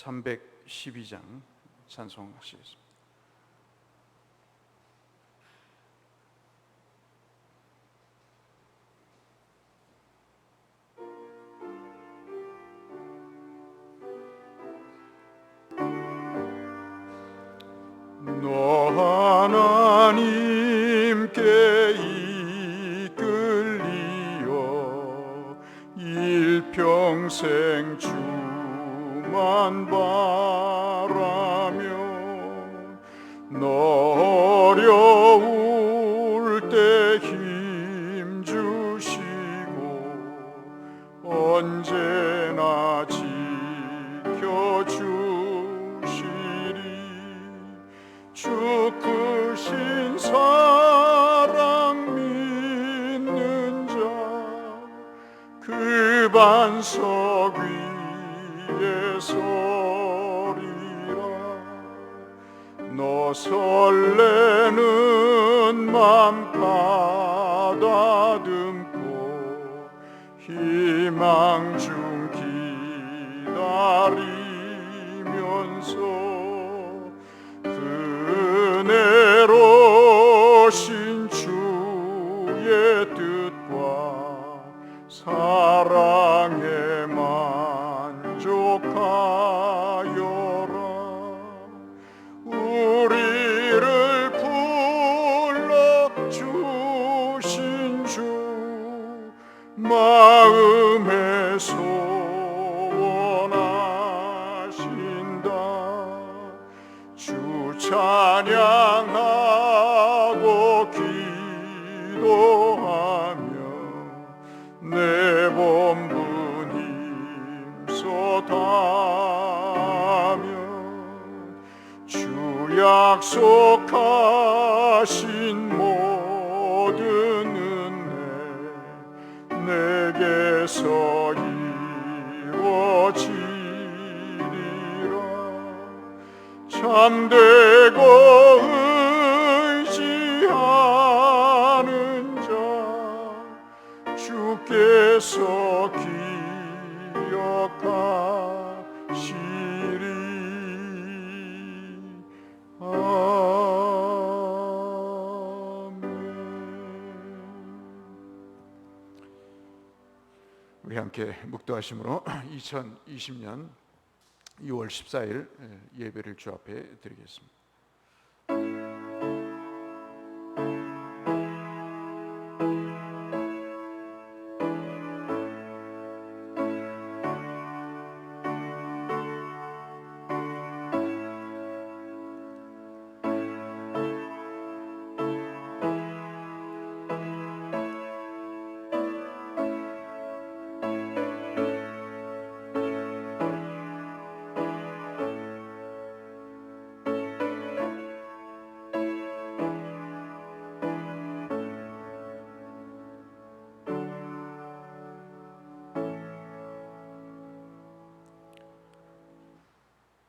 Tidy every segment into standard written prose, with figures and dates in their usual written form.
312장 찬송하시겠습니다. 너 하나님께 이끌리어 일평생 주만 바라며 너 어려울 때 힘 주시고 언제나 지켜주시리. 주 크신 사랑 믿는 자 그 반석 위에 서리라. 너 설레는 맘 가다듬고 희망 중 기다리면서 은혜로신 주의 뜻과 사랑에 만족하여라. 우리를 불러주신 주 마음에 소원하신다. 주 찬양하고 기도하며 내 본분 힘써 다하며 주 약속하신 모든 은혜 내게서 이루어지리라. 참되고 의지하는 자 주께서 기억하시리. 아멘. 우리 함께 묵도하심으로 2020년 6월 14일 예배를 주 앞에 드리겠습니다.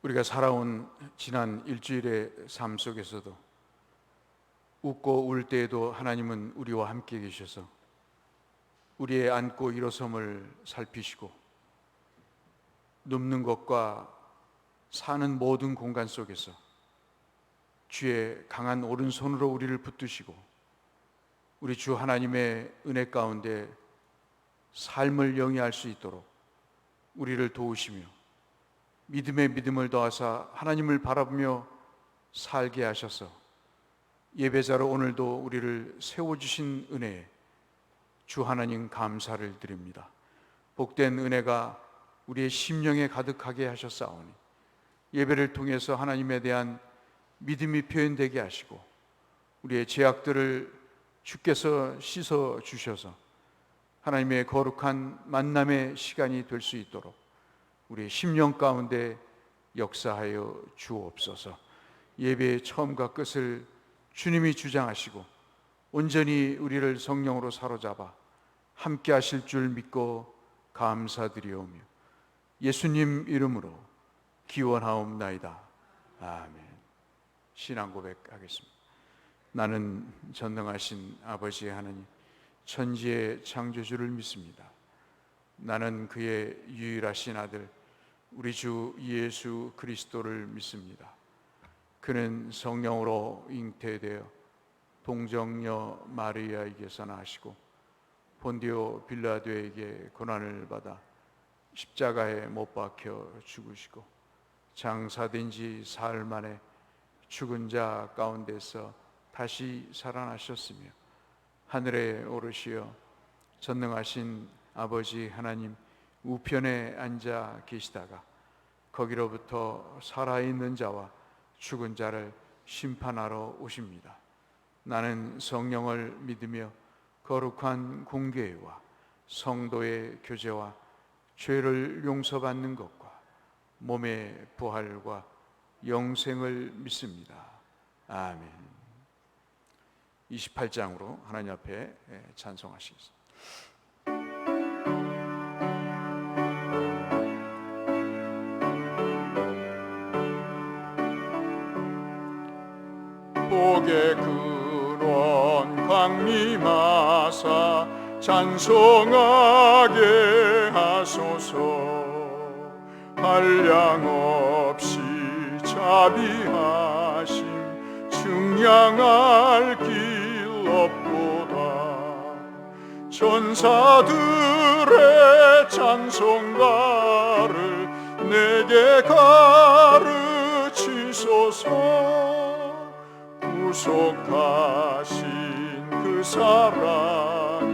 우리가 살아온 지난 일주일의 삶 속에서도 웃고 울 때에도 하나님은 우리와 함께 계셔서 우리의 앉고 일어섬을 살피시고 눕는 것과 사는 모든 공간 속에서 주의 강한 오른손으로 우리를 붙드시고 우리 주 하나님의 은혜 가운데 삶을 영위할 수 있도록 우리를 도우시며 믿음에 믿음을 더하사 하나님을 바라보며 살게 하셔서 예배자로 오늘도 우리를 세워주신 은혜에 주 하나님 감사를 드립니다. 복된 은혜가 우리의 심령에 가득하게 하셨사오니 예배를 통해서 하나님에 대한 믿음이 표현되게 하시고 우리의 죄악들을 주께서 씻어 주셔서 하나님의 거룩한 만남의 시간이 될 수 있도록 우리의 심령 가운데 역사하여 주옵소서. 예배의 처음과 끝을 주님이 주장하시고 온전히 우리를 성령으로 사로잡아 함께 하실 줄 믿고 감사드리오며 예수님 이름으로 기원하옵나이다. 아멘. 신앙 고백하겠습니다. 나는 전능하신 아버지 하나님 천지의 창조주를 믿습니다. 나는 그의 유일하신 아들 우리 주 예수 그리스도를 믿습니다. 그는 성령으로 잉태되어 동정녀 마리아에게서 나시고 본디오 빌라도에게 고난을 받아 십자가에 못 박혀 죽으시고 장사된 지 사흘 만에 죽은 자 가운데서 다시 살아나셨으며 하늘에 오르시어 전능하신 아버지 하나님 우편에 앉아 계시다가 거기로부터 살아있는 자와 죽은 자를 심판하러 오십니다. 나는 성령을 믿으며 거룩한 공교회와 성도의 교제와 죄를 용서받는 것과 몸의 부활과 영생을 믿습니다. 아멘. 28장으로 하나님 앞에 찬송하시겠습니다. 복의 근원 강림하사 찬송하게 하소서. 한량없이 자비하심 증량할 길 없도다. 천사들의 찬송가를 내게 가르치소서. 구속하신 그 사랑을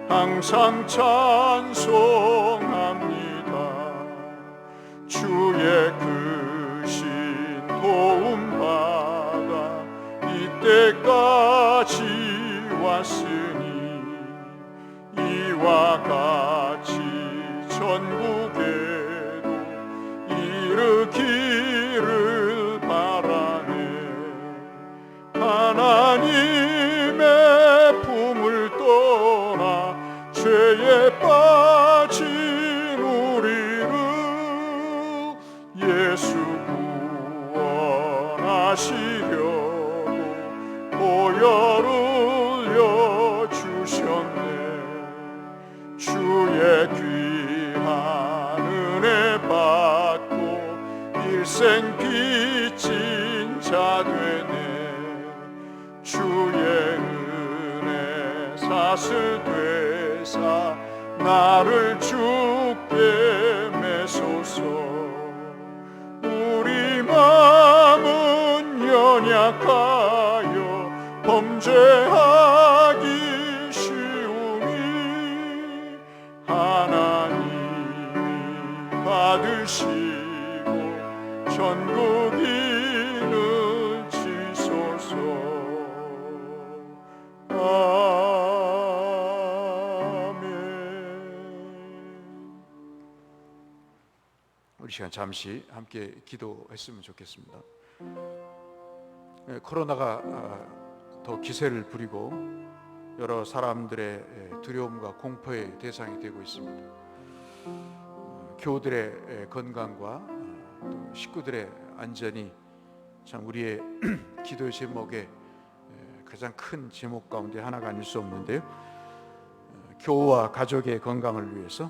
항상 찬송합니다. 주의 크신 도움받아 이때까지 왔으니 이와 같이 전국에도 이르기를 바라네. 하나님의 품을 떠나 죄에 빠진 우리를 예수 구원하시려고 보혈을 흘려 주셨네. 주의 귀한 은혜 받고 일생 빚진 자 되네. 주의 은혜 사슬 되사 나를 주께 매소서. 우리 마음은 연약하여 범죄하기 쉬우니 하나님이 받으시고 전국인을 지소서. 우리 시간 잠시 함께 기도했으면 좋겠습니다. 코로나가 더 기세를 부리고 여러 사람들의 두려움과 공포의 대상이 되고 있습니다. 교우들의 건강과 또 식구들의 안전이 참 우리의 기도의 제목에 가장 큰 제목 가운데 하나가 아닐 수 없는데요. 교우와 가족의 건강을 위해서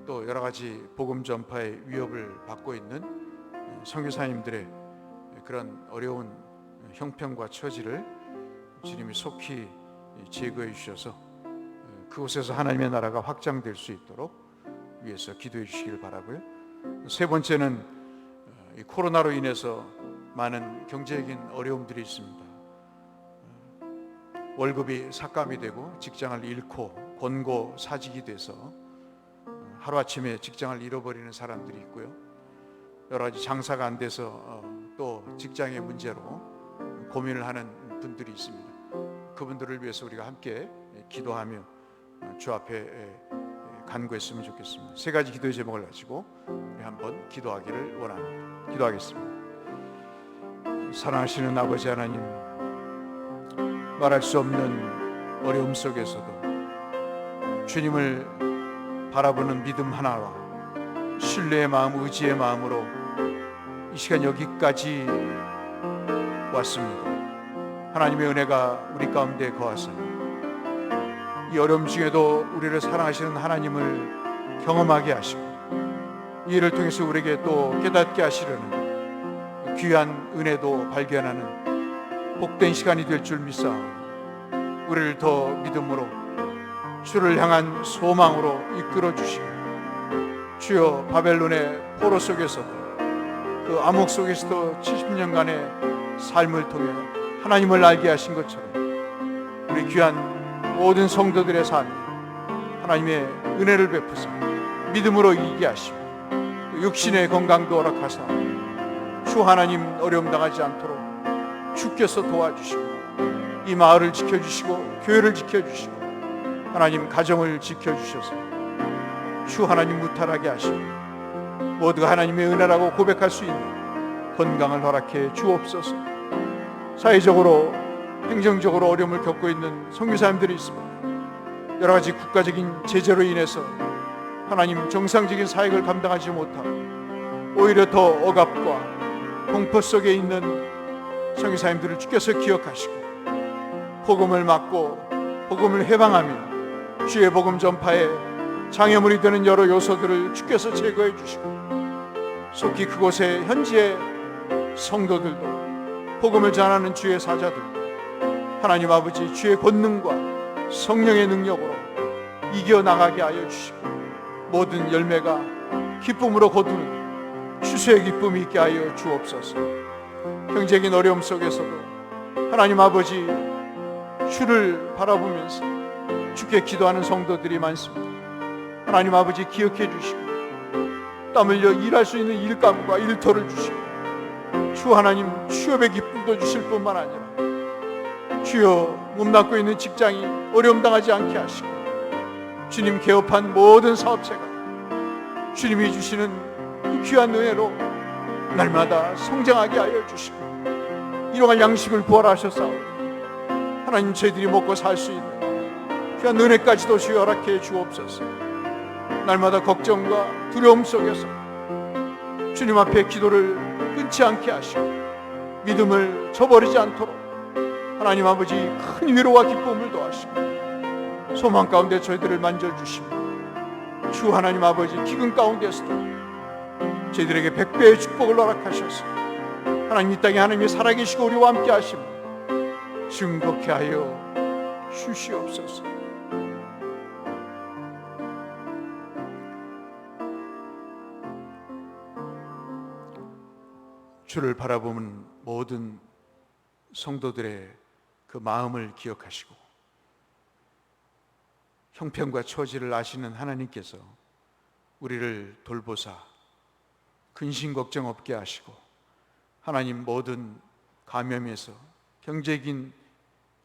또 여러 가지 복음 전파의 위협을 받고 있는 선교사님들의 그런 어려운 형편과 처지를 주님이 속히 제거해 주셔서 그곳에서 하나님의 나라가 확장될 수 있도록 위해서 기도해 주시길 바라고요. 세 번째는 코로나로 인해서 많은 경제적인 어려움들이 있습니다. 월급이 삭감이 되고 직장을 잃고 권고 사직이 돼서 하루아침에 직장을 잃어버리는 사람들이 있고요. 여러 가지 장사가 안 돼서 또 직장의 문제로 고민을 하는 분들이 있습니다. 그분들을 위해서 우리가 함께 기도하며 주 앞에 간구했으면 좋겠습니다. 세 가지 기도의 제목을 가지고 우리 한번 기도하기를 원합니다. 기도하겠습니다. 사랑하시는 아버지 하나님, 말할 수 없는 어려움 속에서도 주님을 바라보는 믿음 하나와 신뢰의 마음, 의지의 마음으로 이 시간 여기까지 왔습니다. 하나님의 은혜가 우리 가운데 거하사 이 어려움 중에도 우리를 사랑하시는 하나님을 경험하게 하시고 이 일을 통해서 우리에게 또 깨닫게 하시려는 귀한 은혜도 발견하는 복된 시간이 될 줄 믿사오니 우리를 더 믿음으로 주를 향한 소망으로 이끌어 주시고, 주여 바벨론의 포로 속에서도 그 암흑 속에서도 70년간의 삶을 통해 하나님을 알게 하신 것처럼 우리 귀한 모든 성도들의 삶에 하나님의 은혜를 베푸사 믿음으로 이기게 하시고, 육신의 건강도 허락하사 주 하나님 어려움 당하지 않도록 주께서 도와주시고, 이 마을을 지켜주시고 교회를 지켜주시고 하나님 가정을 지켜주셔서 주 하나님 무탈하게 하시고 모두가 하나님의 은혜라고 고백할 수 있는 건강을 허락해 주옵소서. 사회적으로 행정적으로 어려움을 겪고 있는 선교사님들이 있습니다. 여러 가지 국가적인 제재로 인해서 하나님 정상적인 사역을 감당하지 못하고 오히려 더 억압과 공포 속에 있는 선교사님들을 주께서 기억하시고 복음을 막고 복음을 해방하며 주의 복음 전파에 장애물이 되는 여러 요소들을 주께서 제거해 주시고, 속히 그곳에 현지의 성도들도 복음을 전하는 주의 사자들도 하나님 아버지 주의 권능과 성령의 능력으로 이겨나가게 하여 주시고, 모든 열매가 기쁨으로 거두는 추수의 기쁨이 있게 하여 주옵소서. 경제적인 어려움 속에서도 하나님 아버지 주를 바라보면서 주께 기도하는 성도들이 많습니다. 하나님 아버지 기억해 주시고 땀 흘려 일할 수 있는 일감과 일터를 주시고, 주 하나님 취업의 기쁨도 주실 뿐만 아니라 주여 몸담고 있는 직장이 어려움 당하지 않게 하시고, 주님 개업한 모든 사업체가 주님이 주시는 그 귀한 은혜로 날마다 성장하게 하여 주시고 일용할 양식을 부활하셨사오니 하나님 저희들이 먹고 살 수 있는 귀한 은혜까지도 주여 허락해 주옵소서. 날마다 걱정과 두려움 속에서 주님 앞에 기도를 끊지 않게 하시고 믿음을 저버리지 않도록 하나님 아버지 큰 위로와 기쁨을 더하시고 소망 가운데 저희들을 만져주시고, 주 하나님 아버지 기근 가운데서도 저희들에게 100배의 축복을 허락하셔서 하나님 이 땅에 하나님이 살아계시고 우리와 함께 하시며 증거케 하여 주시옵소서. 주를 바라보는 모든 성도들의 그 마음을 기억하시고 형편과 처지를 아시는 하나님께서 우리를 돌보사 근심 걱정 없게 하시고 하나님 모든 감염에서 경제적인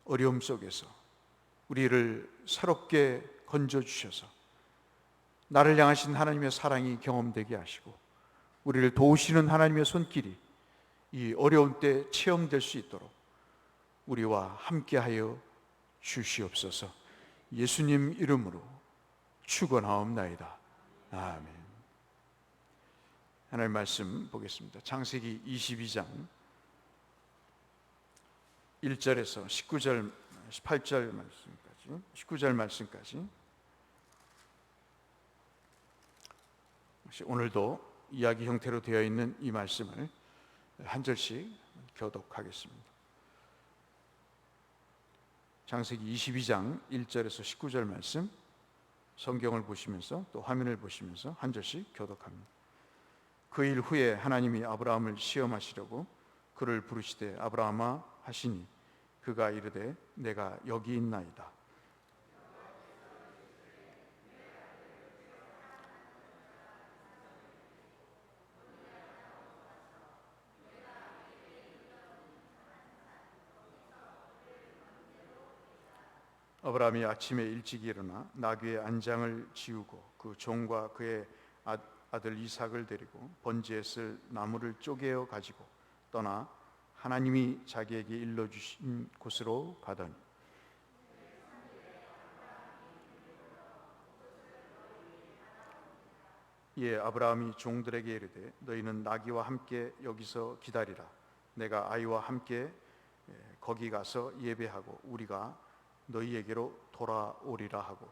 어려움 속에서 우리를 새롭게 건져주셔서 나를 향하신 하나님의 사랑이 경험되게 하시고 우리를 도우시는 하나님의 손길이 이 어려운 때 체험될 수 있도록 우리와 함께하여 주시옵소서. 예수님 이름으로 축원하옵나이다. 아멘. 하나님 말씀 보겠습니다. 창세기 22장 1절에서 19절 18절 말씀까지 19절 말씀까지 오늘도 이야기 형태로 되어 있는 이 말씀을 한 절씩 교독하겠습니다. 창세기 22장 1절에서 19절 말씀 성경을 보시면서 또 화면을 보시면서 한 절씩 교독합니다. 그 일 후에 하나님이 아브라함을 시험하시려고 그를 부르시되 아브라함아 하시니 그가 이르되 내가 여기 있나이다. 아브라함이 아침에 일찍 일어나 나귀의 안장을 지우고 그 종과 그의 아들 이삭을 데리고 번제에 쓸 나무를 쪼개어 가지고 떠나 하나님이 자기에게 일러주신 곳으로 가더니 이에 아브라함이 종들에게 이르되 너희는 나귀와 함께 여기서 기다리라. 내가 아이와 함께 거기 가서 예배하고 우리가 너희에게로 돌아오리라 하고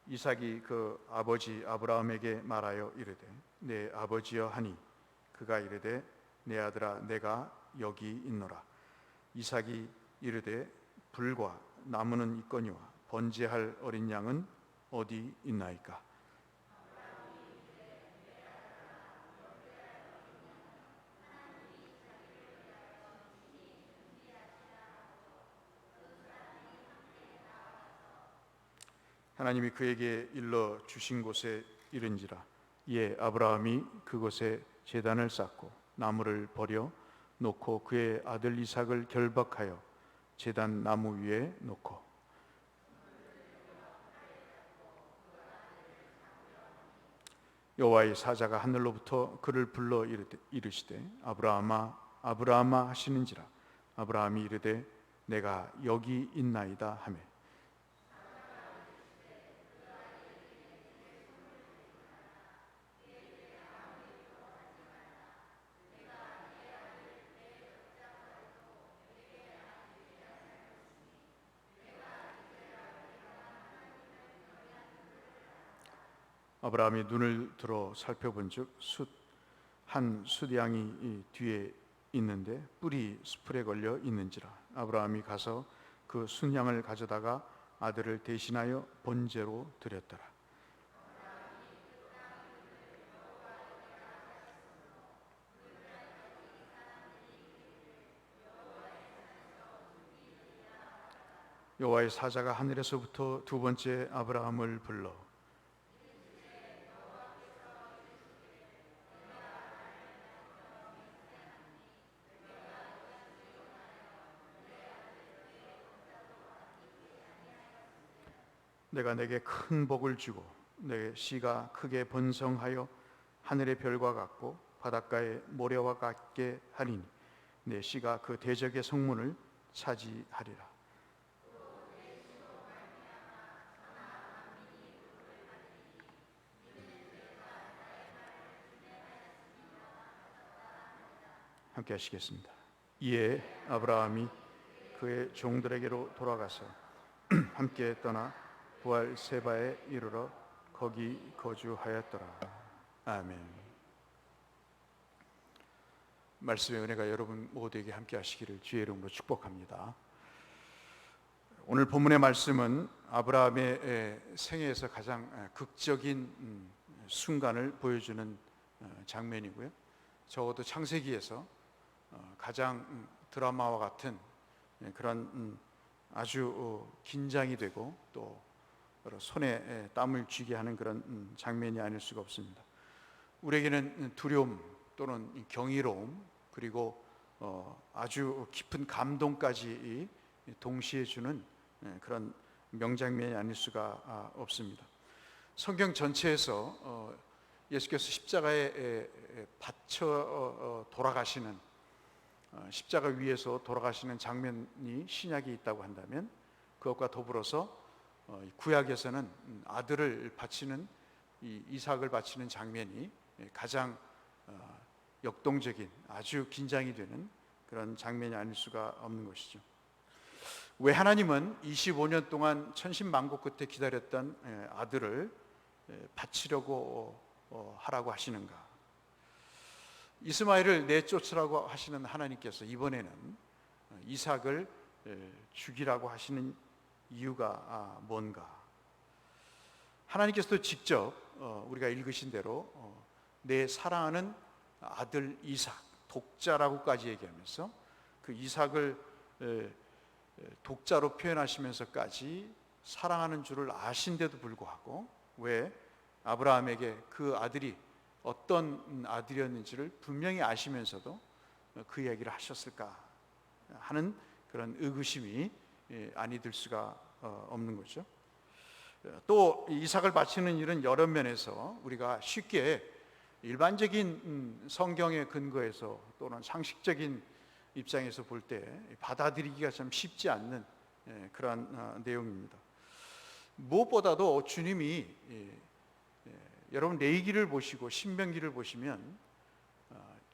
이삭이 그 아버지 아브라함에게 말하여 이르되 내 아버지여 하니 그가 이르되 내 아들아 내가 여기 있노라. 이삭이 이르되 불과 나무는 있거니와 번제할 어린 양은 어디 있나이까? 하나님이 그에게 일러 주신 곳에 이른지라. 이에 아브라함이 그곳에 제단을 쌓고 나무를 버려 놓고 그의 아들 이삭을 결박하여 제단 나무 위에 놓고 여호와의 사자가 하늘로부터 그를 불러 이르시되 아브라함아 아브라함아 하시는지라. 아브라함이 이르되 내가 여기 있나이다 하매 아브라함이 눈을 들어 살펴본즉 한 숫양이 뒤에 있는데 뿔이 수풀에 걸려 있는지라. 아브라함이 가서 그 숫양을 가져다가 아들을 대신하여 번제로 드렸더라. 여호와의 사자가 하늘에서부터 두 번째 아브라함을 불러 내가 내게 큰 복을 주고 내 씨가 크게 번성하여 하늘의 별과 같고 바닷가의 모래와 같게 하리니 내 씨가 그 대적의 성문을 차지하리라. 함께 하시겠습니다. 이에 아브라함이 그의 종들에게로 돌아가서 함께 떠나 부할 세바에 이르러 거기 거주하였더라. 아멘. 말씀의 은혜가 여러분 모두에게 함께 하시기를 주의 이름으로 축복합니다. 오늘 본문의 말씀은 아브라함의 생애에서 가장 극적인 순간을 보여주는 장면이고요. 적어도 창세기에서 가장 드라마와 같은 그런 아주 긴장이 되고 또 손에 땀을 쥐게 하는 그런 장면이 아닐 수가 없습니다. 우리에게는 두려움 또는 경이로움 그리고 아주 깊은 감동까지 동시에 주는 그런 명장면이 아닐 수가 없습니다. 성경 전체에서 예수께서 십자가에 받쳐 돌아가시는 십자가 위에서 돌아가시는 장면이 신약에 있다고 한다면 그것과 더불어서 구약에서는 아들을 바치는 이삭을 바치는 장면이 가장 역동적인 아주 긴장이 되는 그런 장면이 아닐 수가 없는 것이죠. 왜 하나님은 25년 동안 천신만고 끝에 기다렸던 아들을 바치려고 하라고 하시는가? 이스마엘을 내쫓으라고 하시는 하나님께서 이번에는 이삭을 죽이라고 하시는 이유가 뭔가? 하나님께서도 직접 우리가 읽으신 대로 내 사랑하는 아들 이삭, 독자라고까지 얘기하면서 그 이삭을 독자로 표현하시면서까지 사랑하는 줄을 아신데도 불구하고 왜 아브라함에게 그 아들이 어떤 아들이었는지를 분명히 아시면서도 그 이야기를 하셨을까 하는 그런 의구심이 아니 들 수가 없는 거죠. 또 이삭을 바치는 일은 여러 면에서 우리가 쉽게 일반적인 성경의 근거에서 또는 상식적인 입장에서 볼 때 받아들이기가 참 쉽지 않는 그러한 내용입니다. 무엇보다도 주님이 여러분 레위기를 보시고 신명기를 보시면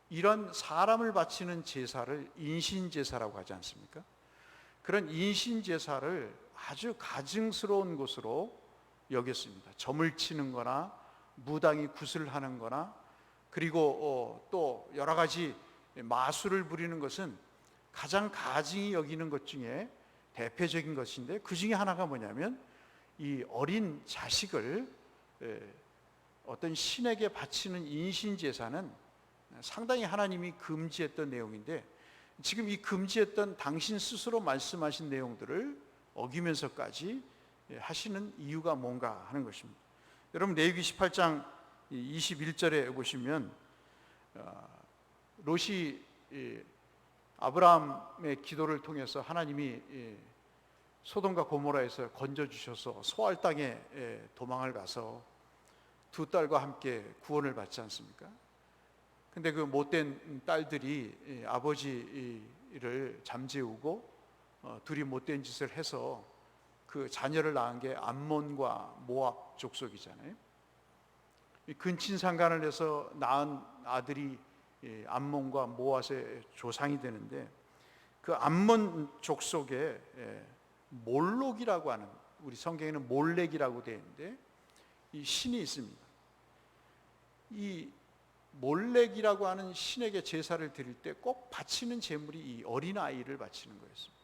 이런 사람을 바치는 제사를 인신제사라고 하지 않습니까? 그런 인신제사를 아주 가증스러운 것으로 여겼습니다. 점을 치는 거나 무당이 굿을 하는 거나, 그리고 또 여러 가지 마술을 부리는 것은 가장 가증히 여기는 것 중에 대표적인 것인데, 그 중에 하나가 뭐냐면 이 어린 자식을 어떤 신에게 바치는 인신제사는 상당히 하나님이 금지했던 내용인데, 지금 이 금지했던 당신 스스로 말씀하신 내용들을 어기면서까지 하시는 이유가 뭔가 하는 것입니다. 여러분, 레위기 18장 21절에 보시면 롯이 아브라함의 기도를 통해서 하나님이 소돔과 고모라에서 건져주셔서 소알 땅에 도망을 가서 두 딸과 함께 구원을 받지 않습니까? 근데 그 못된 딸들이 아버지를 잠재우고 둘이 못된 짓을 해서 그 자녀를 낳은 게 암몬과 모압 족속이잖아요. 근친상간을 해서 낳은 아들이 암몬과 모압의 조상이 되는데, 그 암몬 족속에 몰록이라고 하는, 우리 성경에는 몰렉이라고 되어 있는데 이 신이 있습니다. 이 몰렉이라고 하는 신에게 제사를 드릴 때 꼭 바치는 제물이 이 어린아이를 바치는 거였습니다.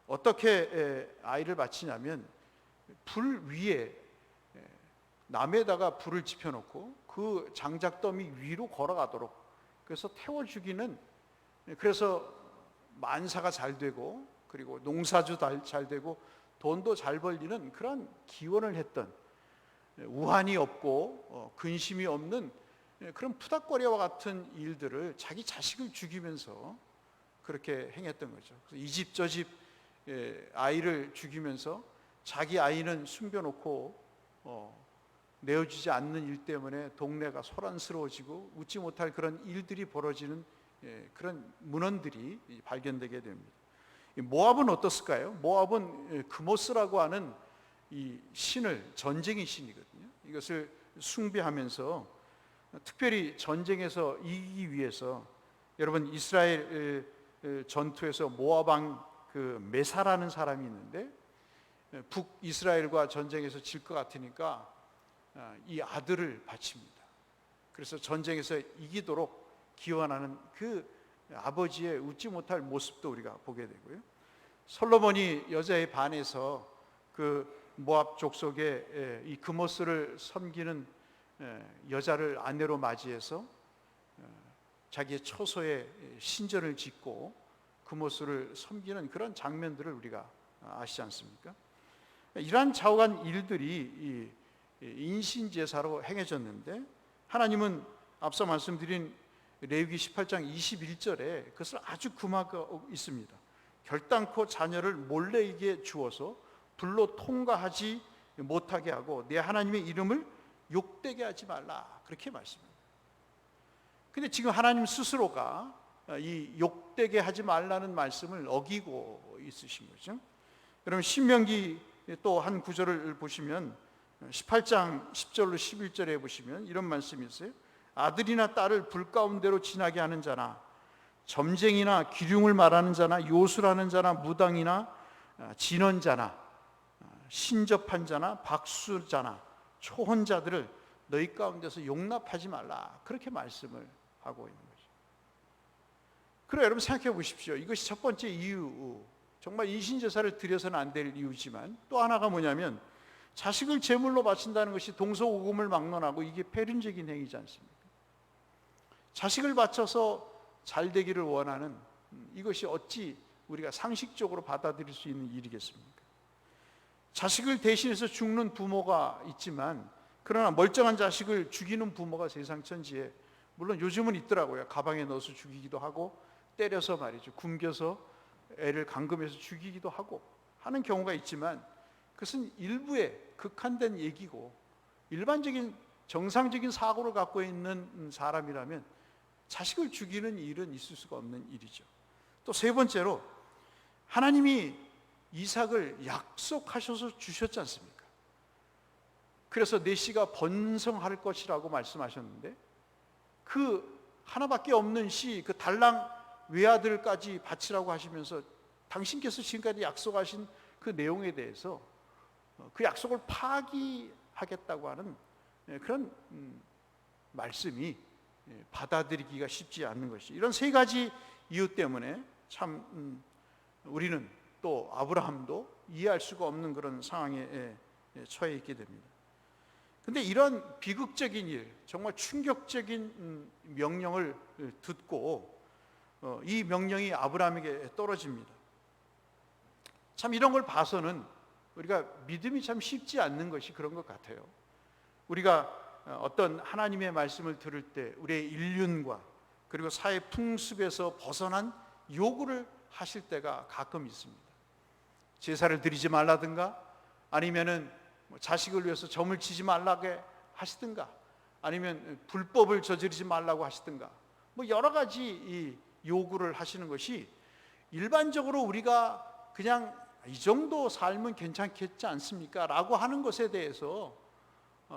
어떻게 아이를 바치냐면, 불 위에 나무에다가 불을 지펴놓고 그 장작더미 위로 걸어가도록, 그래서 태워 죽이는, 그래서 만사가 잘 되고 그리고 농사도 잘 되고 돈도 잘 벌리는 그런 기원을 했던, 우환이 없고 근심이 없는 그런 푸닥거리와 같은 일들을 자기 자식을 죽이면서 그렇게 행했던 거죠. 이 집 저 집 아이를 죽이면서 자기 아이는 숨겨놓고 내어주지 않는 일 때문에 동네가 소란스러워지고 웃지 못할 그런 일들이 벌어지는 그런 문헌들이 발견되게 됩니다. 모압은 어떻을까요? 모압은 그모스라고 하는 이 신을, 전쟁의 신이거든요. 이것을 숭배하면서 특별히 전쟁에서 이기기 위해서, 여러분 이스라엘 전투에서 모압 왕 그 메사라는 사람이 있는데, 북이스라엘과 전쟁에서 질 것 같으니까 이 아들을 바칩니다. 그래서 전쟁에서 이기도록 기원하는 그 아버지의 웃지 못할 모습도 우리가 보게 되고요. 솔로몬이 여자에 반해서 그 모압 족속의 이 그모스를 섬기는 여자를 아내로 맞이해서 자기의 처소에 신전을 짓고 그모스를 섬기는 그런 장면들을 우리가 아시지 않습니까? 이러한 좌우한 일들이 인신제사로 행해졌는데, 하나님은 앞서 말씀드린 레위기 18장 21절에 그것을 아주 금하고 있습니다. 결단코 자녀를 몰래에게 주어서 불로 통과하지 못하게 하고 내 하나님의 이름을 욕되게 하지 말라, 그렇게 말씀합니다. 근데 지금 하나님 스스로가 이 욕되게 하지 말라는 말씀을 어기고 있으신 거죠. 여러분, 신명기 또 한 구절을 보시면 18장 10절로 11절에 보시면 이런 말씀이 있어요. 아들이나 딸을 불 가운데로 지나게 하는 자나, 점쟁이나 기륭을 말하는 자나, 요술하는 자나, 무당이나 진언자나, 신접한 자나, 박수자나, 초혼자들을 너희 가운데서 용납하지 말라, 그렇게 말씀을 하고 있는 거죠. 그래, 여러분 생각해 보십시오. 이것이 첫 번째 이유, 정말 인신제사를 드려서는 안 될 이유지만, 또 하나가 뭐냐면 자식을 제물로 바친다는 것이 동서오금을 막론하고 이게 패륜적인 행위지 않습니까? 자식을 바쳐서 잘 되기를 원하는, 이것이 어찌 우리가 상식적으로 받아들일 수 있는 일이겠습니까? 자식을 대신해서 죽는 부모가 있지만, 그러나 멀쩡한 자식을 죽이는 부모가 세상 천지에 물론 요즘은 있더라고요. 가방에 넣어서 죽이기도 하고, 때려서 말이죠, 굶겨서 애를 감금해서 죽이기도 하고 하는 경우가 있지만, 그것은 일부의 극한된 얘기고, 일반적인 정상적인 사고를 갖고 있는 사람이라면 자식을 죽이는 일은 있을 수가 없는 일이죠. 또 세 번째로, 하나님이 이삭을 약속하셔서 주셨지 않습니까? 그래서 내 씨가 번성할 것이라고 말씀하셨는데, 그 하나밖에 없는 씨, 그 달랑 외아들까지 바치라고 하시면서 당신께서 지금까지 약속하신 그 내용에 대해서 그 약속을 파기하겠다고 하는 그런 말씀이 받아들이기가 쉽지 않는 것이, 이런 세 가지 이유 때문에 참 우리는 또 아브라함도 이해할 수가 없는 그런 상황에 처해 있게 됩니다. 근데 이런 비극적인 일, 정말 충격적인 명령을 듣고 이 명령이 아브라함에게 떨어집니다. 참 이런 걸 봐서는 우리가 믿음이 참 쉽지 않는 것이 그런 것 같아요. 우리가 어떤 하나님의 말씀을 들을 때 우리의 인륜과 그리고 사회 풍습에서 벗어난 요구를 하실 때가 가끔 있습니다. 제사를 드리지 말라든가, 아니면은 자식을 위해서 점을 치지 말라고 하시든가, 아니면 불법을 저지르지 말라고 하시든가, 여러 가지 이 요구를 하시는 것이 일반적으로 우리가 그냥 이 정도 삶은 괜찮겠지 않습니까? 라고 하는 것에 대해서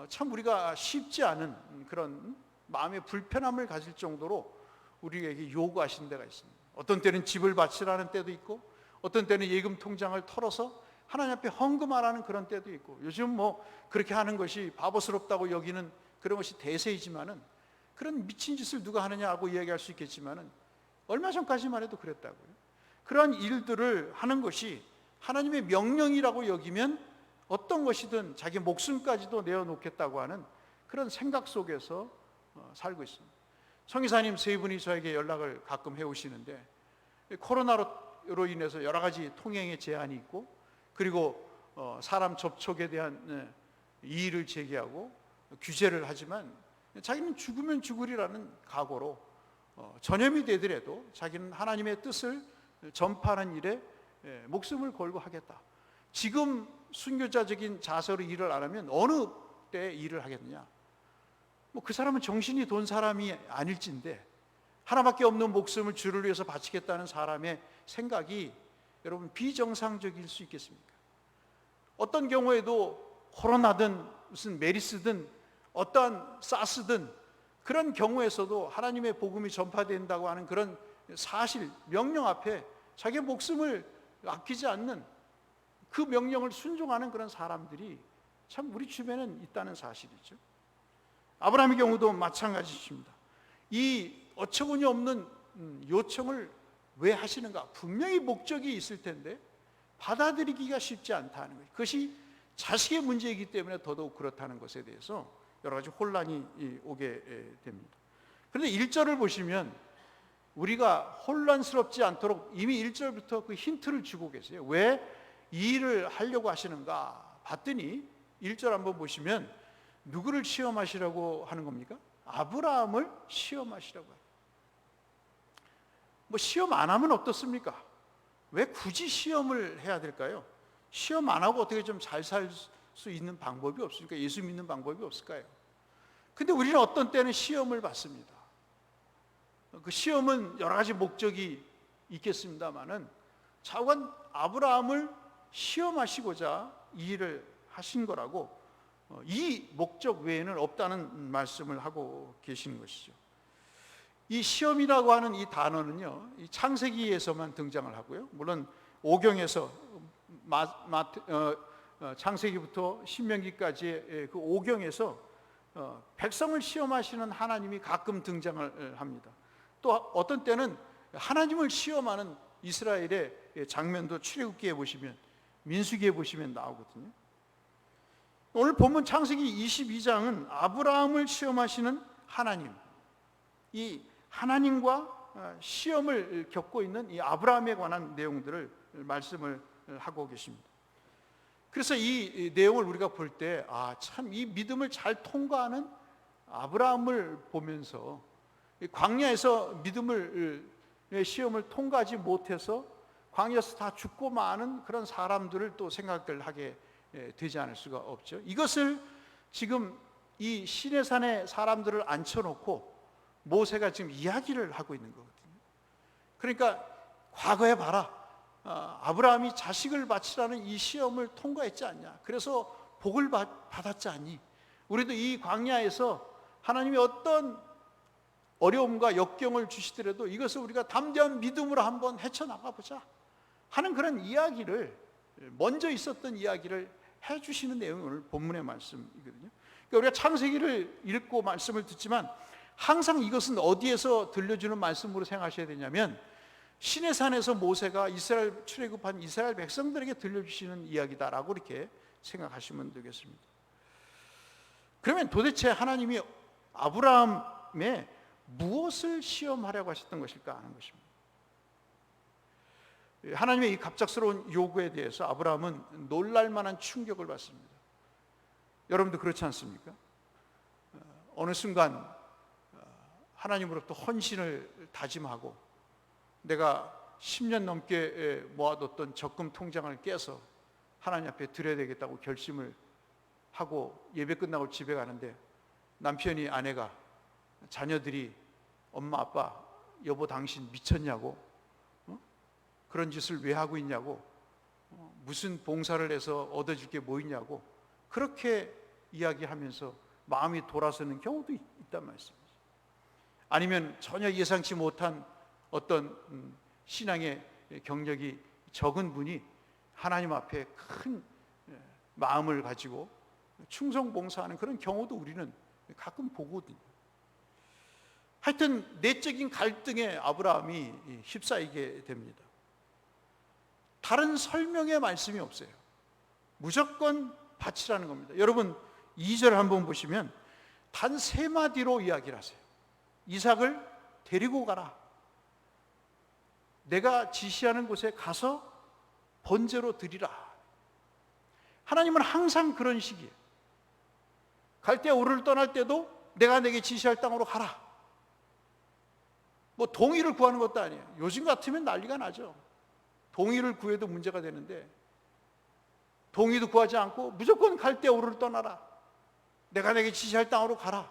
참 우리가 쉽지 않은 그런 마음의 불편함을 가질 정도로 우리에게 요구하신 데가 있습니다. 어떤 때는 집을 바치라는 때도 있고, 어떤 때는 예금 통장을 털어서 하나님 앞에 헌금하라는 그런 때도 있고, 요즘 그렇게 하는 것이 바보스럽다고 여기는 그런 것이 대세이지만은, 그런 미친 짓을 누가 하느냐고 이야기할 수 있겠지만은 얼마 전까지만 해도 그랬다고요. 그러한 일들을 하는 것이 하나님의 명령이라고 여기면 어떤 것이든 자기 목숨까지도 내어놓겠다고 하는 그런 생각 속에서 살고 있습니다. 성의사님 세 분이 저에게 연락을 가끔 해오시는데, 코로나로 인해서 여러 가지 통행의 제한이 있고, 그리고 사람 접촉에 대한 이의를 제기하고 규제를 하지만 자기는 죽으면 죽으리라는 각오로 전염이 되더라도 자기는 하나님의 뜻을 전파하는 일에 목숨을 걸고 하겠다. 지금 순교자적인 자세로 일을 안 하면 어느 때 일을 하겠느냐. 그 사람은 정신이 돈 사람이 아닐진데, 하나밖에 없는 목숨을 주를 위해서 바치겠다는 사람의 생각이 여러분 비정상적일 수 있겠습니까? 어떤 경우에도 코로나든 무슨 메리스든 어떠한 사스든 그런 경우에서도 하나님의 복음이 전파된다고 하는 그런 사실, 명령 앞에 자기의 목숨을 아끼지 않는, 그 명령을 순종하는 그런 사람들이 참 우리 주변에는 있다는 사실이죠. 아브라함의 경우도 마찬가지입니다. 이 어처구니 없는 요청을 왜 하시는가? 분명히 목적이 있을 텐데 받아들이기가 쉽지 않다는 것, 그것이 자식의 문제이기 때문에 더더욱 그렇다는 것에 대해서 여러 가지 혼란이 오게 됩니다. 그런데 1절을 보시면 우리가 혼란스럽지 않도록 이미 1절부터 그 힌트를 주고 계세요. 왜 이 일을 하려고 하시는가 봤더니 1절 한번 보시면 누구를 시험하시라고 하는 겁니까? 아브라함을 시험하시라고 해요. 시험 안 하면 어떻습니까? 왜 굳이 시험을 해야 될까요? 시험 안 하고 어떻게 좀 잘 살 수 있는 방법이 없습니까? 예수 믿는 방법이 없을까요? 근데 우리는 어떤 때는 시험을 받습니다. 그 시험은 여러 가지 목적이 있겠습니다만은 자관 아브라함을 시험하시고자 이 일을 하신 거라고, 이 목적 외에는 없다는 말씀을 하고 계시는 것이죠. 이 시험이라고 하는 이 단어는요, 이 창세기에서만 등장을 하고요, 물론 오경에서 창세기부터 신명기까지의 그 오경에서 백성을 시험하시는 하나님이 가끔 등장을 합니다. 또 어떤 때는 하나님을 시험하는 이스라엘의 장면도 출애굽기에 보시면, 민수기에 보시면 나오거든요. 오늘 본문 창세기 22장은 아브라함을 시험하시는 하나님, 이 하나님과 시험을 겪고 있는 이 아브라함에 관한 내용들을 말씀을 하고 계십니다. 그래서 이 내용을 우리가 볼 때 참 이 믿음을 잘 통과하는 아브라함을 보면서 광야에서 믿음을 시험을 통과하지 못해서 광야에서 다 죽고 마는 그런 사람들을 또 생각을 하게 되지 않을 수가 없죠. 이것을 지금 이 시내산에 사람들을 앉혀놓고 모세가 지금 이야기를 하고 있는 거거든요. 그러니까 과거에 봐라, 아브라함이 자식을 바치라는 이 시험을 통과했지 않냐, 그래서 복을 받았지 않니? 우리도 이 광야에서 하나님이 어떤 어려움과 역경을 주시더라도 이것을 우리가 담대한 믿음으로 한번 헤쳐나가 보자 하는 그런 이야기를, 먼저 있었던 이야기를 해주시는 내용이 오늘 본문의 말씀이거든요. 그러니까 우리가 창세기를 읽고 말씀을 듣지만 항상 이것은 어디에서 들려주는 말씀으로 생각하셔야 되냐면 시내산에서 모세가 이스라엘 출애굽한 이스라엘 백성들에게 들려주시는 이야기다라고 이렇게 생각하시면 되겠습니다. 그러면 도대체 하나님이 아브라함의 무엇을 시험하려고 하셨던 것일까 하는 것입니다. 하나님의 이 갑작스러운 요구에 대해서 아브라함은 놀랄만한 충격을 받습니다. 여러분도 그렇지 않습니까? 어느 순간 하나님으로부터 헌신을 다짐하고 내가 10년 넘게 모아뒀던 적금 통장을 깨서 하나님 앞에 드려야 되겠다고 결심을 하고 예배 끝나고 집에 가는데 남편이, 아내가, 자녀들이 엄마, 아빠, 여보 당신 미쳤냐고, 그런 짓을 왜 하고 있냐고, 무슨 봉사를 해서 얻어질 게 뭐 있냐고 그렇게 이야기하면서 마음이 돌아서는 경우도 있단 말씀이죠. 아니면 전혀 예상치 못한 어떤 신앙의 경력이 적은 분이 하나님 앞에 큰 마음을 가지고 충성봉사하는 그런 경우도 우리는 가끔 보거든요. 하여튼 내적인 갈등에 아브라함이 휩싸이게 됩니다. 다른 설명의 말씀이 없어요. 무조건 바치라는 겁니다. 여러분 2절 한번 보시면 단 3마디로 이야기를 하세요. 이삭을 데리고 가라. 내가 지시하는 곳에 가서 번제로 드리라. 하나님은 항상 그런 식이에요. 갈대아 우르를 떠날 때도 내가 내게 지시할 땅으로 가라. 뭐 동의를 구하는 것도 아니에요. 요즘 같으면 난리가 나죠. 동의를 구해도 문제가 되는데 동의도 구하지 않고 무조건 갈대아 우르를 떠나라. 내가 내게 지시할 땅으로 가라.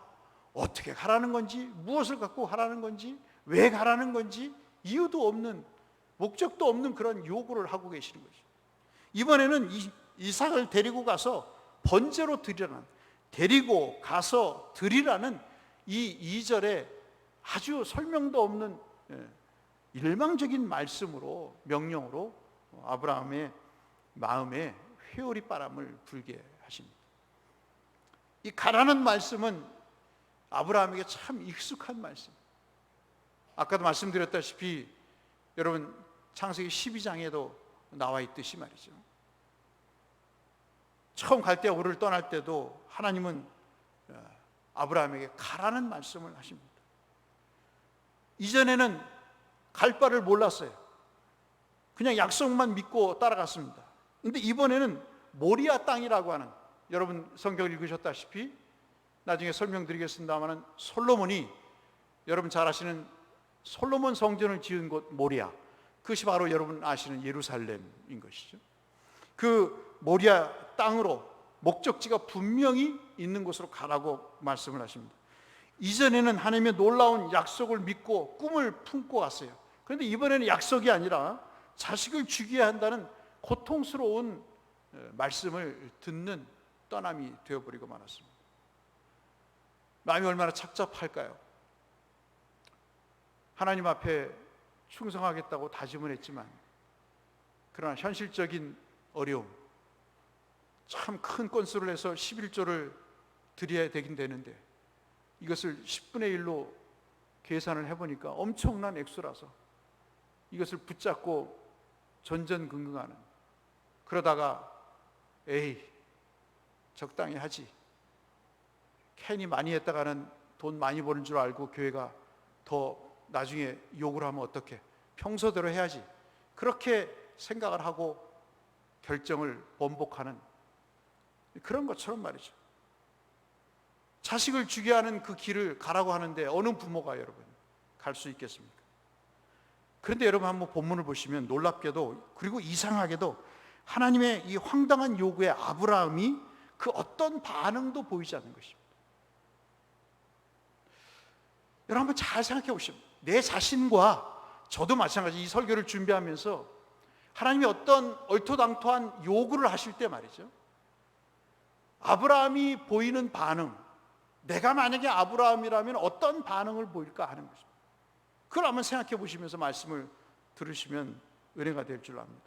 어떻게 가라는 건지, 무엇을 갖고 가라는 건지, 왜 가라는 건지 이유도 없는, 목적도 없는 그런 요구를 하고 계시는 거죠. 이번에는 이삭을 데리고 가서 번제로 드리라는, 데리고 가서 드리라는 이 2절에 아주 설명도 없는 일망적인 말씀으로, 명령으로 아브라함의 마음에 회오리 바람을 불게 하십니다. 이 가라는 말씀은 아브라함에게 참 익숙한 말씀. 아까도 말씀드렸다시피 여러분 창세기 12장에도 나와 있듯이 말이죠. 처음 갈대아 우르를 떠날 때도 하나님은 아브라함에게 가라는 말씀을 하십니다. 이전에는 갈 바를 몰랐어요. 그냥 약속만 믿고 따라갔습니다. 근데 이번에는 모리아 땅이라고 하는, 여러분 성경을 읽으셨다시피 나중에 설명드리겠습니다만 솔로몬이, 여러분 잘 아시는 솔로몬 성전을 지은 곳 모리아, 그것이 바로 여러분 아시는 예루살렘인 것이죠. 그 모리아 땅으로 목적지가 분명히 있는 곳으로 가라고 말씀을 하십니다. 이전에는 하나님의 놀라운 약속을 믿고 꿈을 품고 왔어요. 그런데 이번에는 약속이 아니라 자식을 죽여야 한다는 고통스러운 말씀을 듣는 떠남이 되어버리고 말았습니다. 마음이 얼마나 착잡할까요? 하나님 앞에 충성하겠다고 다짐을 했지만 그러나 현실적인 어려움, 참 큰 건수를 해서 11조를 드려야 되긴 되는데 이것을 10분의 1로 계산을 해보니까 엄청난 액수라서 이것을 붙잡고 전전긍긍하는, 그러다가 에이 적당히 하지, 괜히 많이 했다가는 돈 많이 버는 줄 알고 교회가 더 나중에 욕을 하면 어떡해, 평소대로 해야지, 그렇게 생각을 하고 결정을 번복하는 그런 것처럼 말이죠. 자식을 죽여야 하는 그 길을 가라고 하는데 어느 부모가 여러분 갈 수 있겠습니까? 그런데 여러분 한번 본문을 보시면 놀랍게도, 그리고 이상하게도 하나님의 이 황당한 요구에 아브라함이 그 어떤 반응도 보이지 않는 것입니다. 여러분 한번 잘 생각해 보시면, 내 자신과 저도 마찬가지 이 설교를 준비하면서 하나님이 어떤 얼토당토한 요구를 하실 때 말이죠, 아브라함이 보이는 반응, 내가 만약에 아브라함이라면 어떤 반응을 보일까 하는 것입니다. 그걸 한번 생각해 보시면서 말씀을 들으시면 은혜가 될 줄 압니다.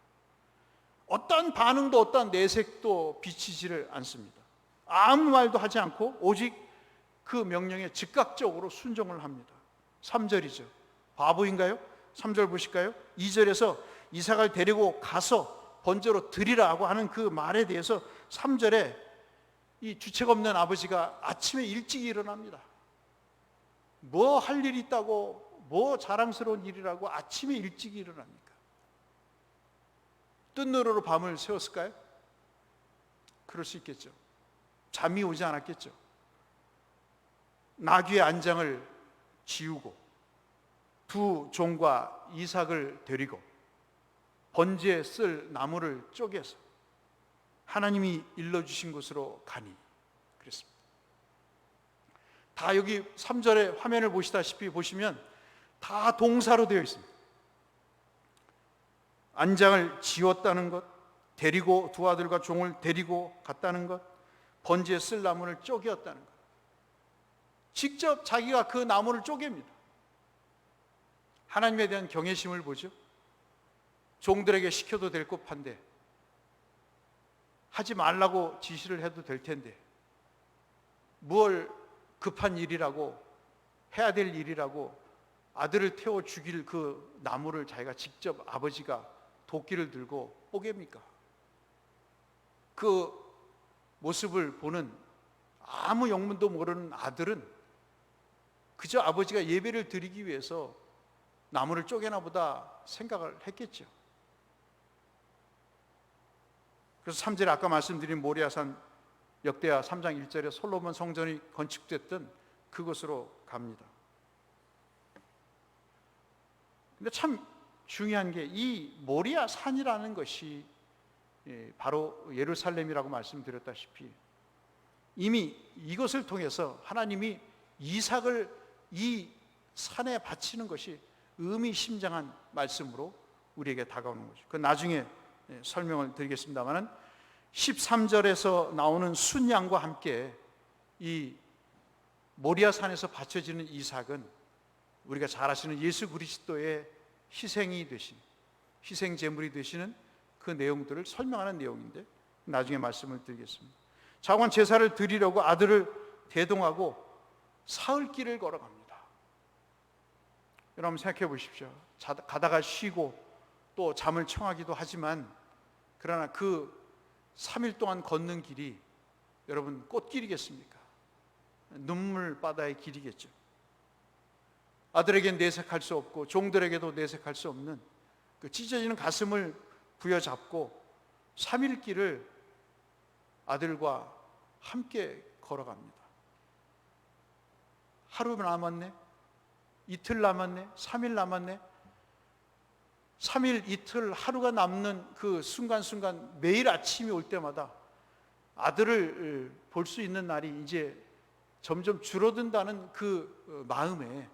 어떠한 반응도 어떠한 내색도 비치지를 않습니다. 아무 말도 하지 않고 오직 그 명령에 즉각적으로 순종을 합니다. 3절이죠. 바보인가요? 3절 보실까요? 2절에서 이삭을 데리고 가서 번제로 드리라고 하는 그 말에 대해서 3절에 이 주책 없는 아버지가 아침에 일찍 일어납니다. 뭐 할 일이 있다고, 뭐 자랑스러운 일이라고 아침에 일찍 일어납니까? 뜬 눈으로 밤을 새웠을까요? 그럴 수 있겠죠. 잠이 오지 않았겠죠. 나귀의 안장을 지우고 두 종과 이삭을 데리고 번제에 쓸 나무를 쪼개서 하나님이 일러주신 곳으로 가니 그랬습니다. 다 여기 3절의 화면을 보시다시피 보시면 다 동사로 되어 있습니다. 안장을 지웠다는 것, 데리고 두 아들과 종을 데리고 갔다는 것, 번제에 쓸 나무를 쪼개었다는 것. 직접 자기가 그 나무를 쪼갭니다. 하나님에 대한 경외심을 보죠. 종들에게 시켜도 될 법한데 하지 말라고 지시를 해도 될 텐데 뭘 급한 일이라고, 해야 될 일이라고 아들을 태워 죽일 그 나무를 자기가 직접 아버지가 도끼를 들고 뽀갭니까? 그 모습을 보는 아무 영문도 모르는 아들은 그저 아버지가 예배를 드리기 위해서 나무를 쪼개나 보다 생각을 했겠죠. 그래서 3절에 아까 말씀드린 모리아산 역대하 3장 1절에 솔로몬 성전이 건축됐던 그곳으로 갑니다. 근데 참 중요한 게 이 모리아산이라는 것이 바로 예루살렘이라고 말씀드렸다시피 이미 이것을 통해서 하나님이 이삭을 이 산에 바치는 것이 의미심장한 말씀으로 우리에게 다가오는 거죠. 그 나중에 설명을 드리겠습니다만은 13절에서 나오는 순양과 함께 이 모리아산에서 바쳐지는 이삭은 우리가 잘 아시는 예수 그리스도의 희생이 되신, 희생 제물이 되시는 그 내용들을 설명하는 내용인데 나중에 말씀을 드리겠습니다. 자관 제사를 드리려고 아들을 대동하고 사흘길을 걸어갑니다. 여러분 생각해 보십시오. 가다가 쉬고 또 잠을 청하기도 하지만 그러나 그 3일 동안 걷는 길이 여러분 꽃길이겠습니까? 눈물바다의 길이겠죠. 아들에겐 내색할 수 없고 종들에게도 내색할 수 없는 그 찢어지는 가슴을 부여잡고 3일 길을 아들과 함께 걸어갑니다. 하루 남았네? 이틀 남았네? 3일 남았네? 3일, 이틀, 하루가 남는 그 순간순간 매일 아침이 올 때마다 아들을 볼 수 있는 날이 이제 점점 줄어든다는 그 마음에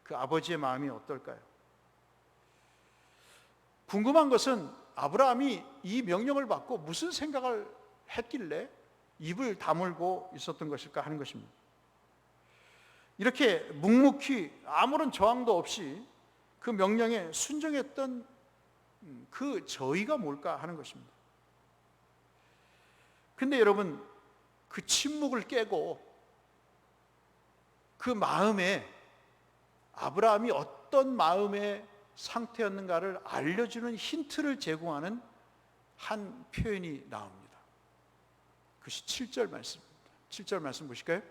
그 아버지의 마음이 어떨까요? 궁금한 것은 아브라함이 이 명령을 받고 무슨 생각을 했길래 입을 다물고 있었던 것일까 하는 것입니다. 이렇게 묵묵히 아무런 저항도 없이 그 명령에 순종했던 그 저희가 뭘까 하는 것입니다. 근데 여러분 그 침묵을 깨고 그 마음에 아브라함이 어떤 마음의 상태였는가를 알려주는 힌트를 제공하는 한 표현이 나옵니다. 그것이 7절 말씀입니다. 7절 말씀 보실까요?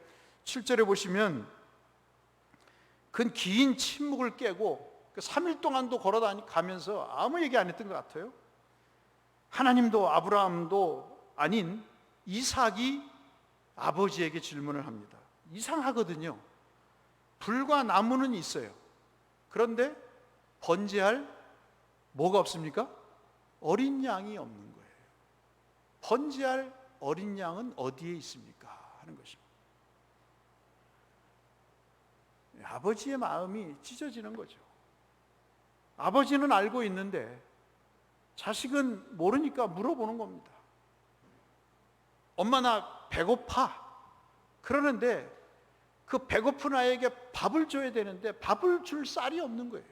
7절에 보시면 그 긴 침묵을 깨고 3일 동안도 걸어가면서 아무 얘기 안 했던 것 같아요. 하나님도 아브라함도 아닌 이삭이 아버지에게 질문을 합니다. 이상하거든요. 불과 나무는 있어요. 그런데 번제할 뭐가 없습니까? 어린 양이 없는 거예요. 번제할 어린 양은 어디에 있습니까? 하는 것입니다. 아버지의 마음이 찢어지는 거죠. 아버지는 알고 있는데 자식은 모르니까 물어보는 겁니다. 엄마 나 배고파. 그러는데 그 배고픈 아이에게 밥을 줘야 되는데 밥을 줄 쌀이 없는 거예요.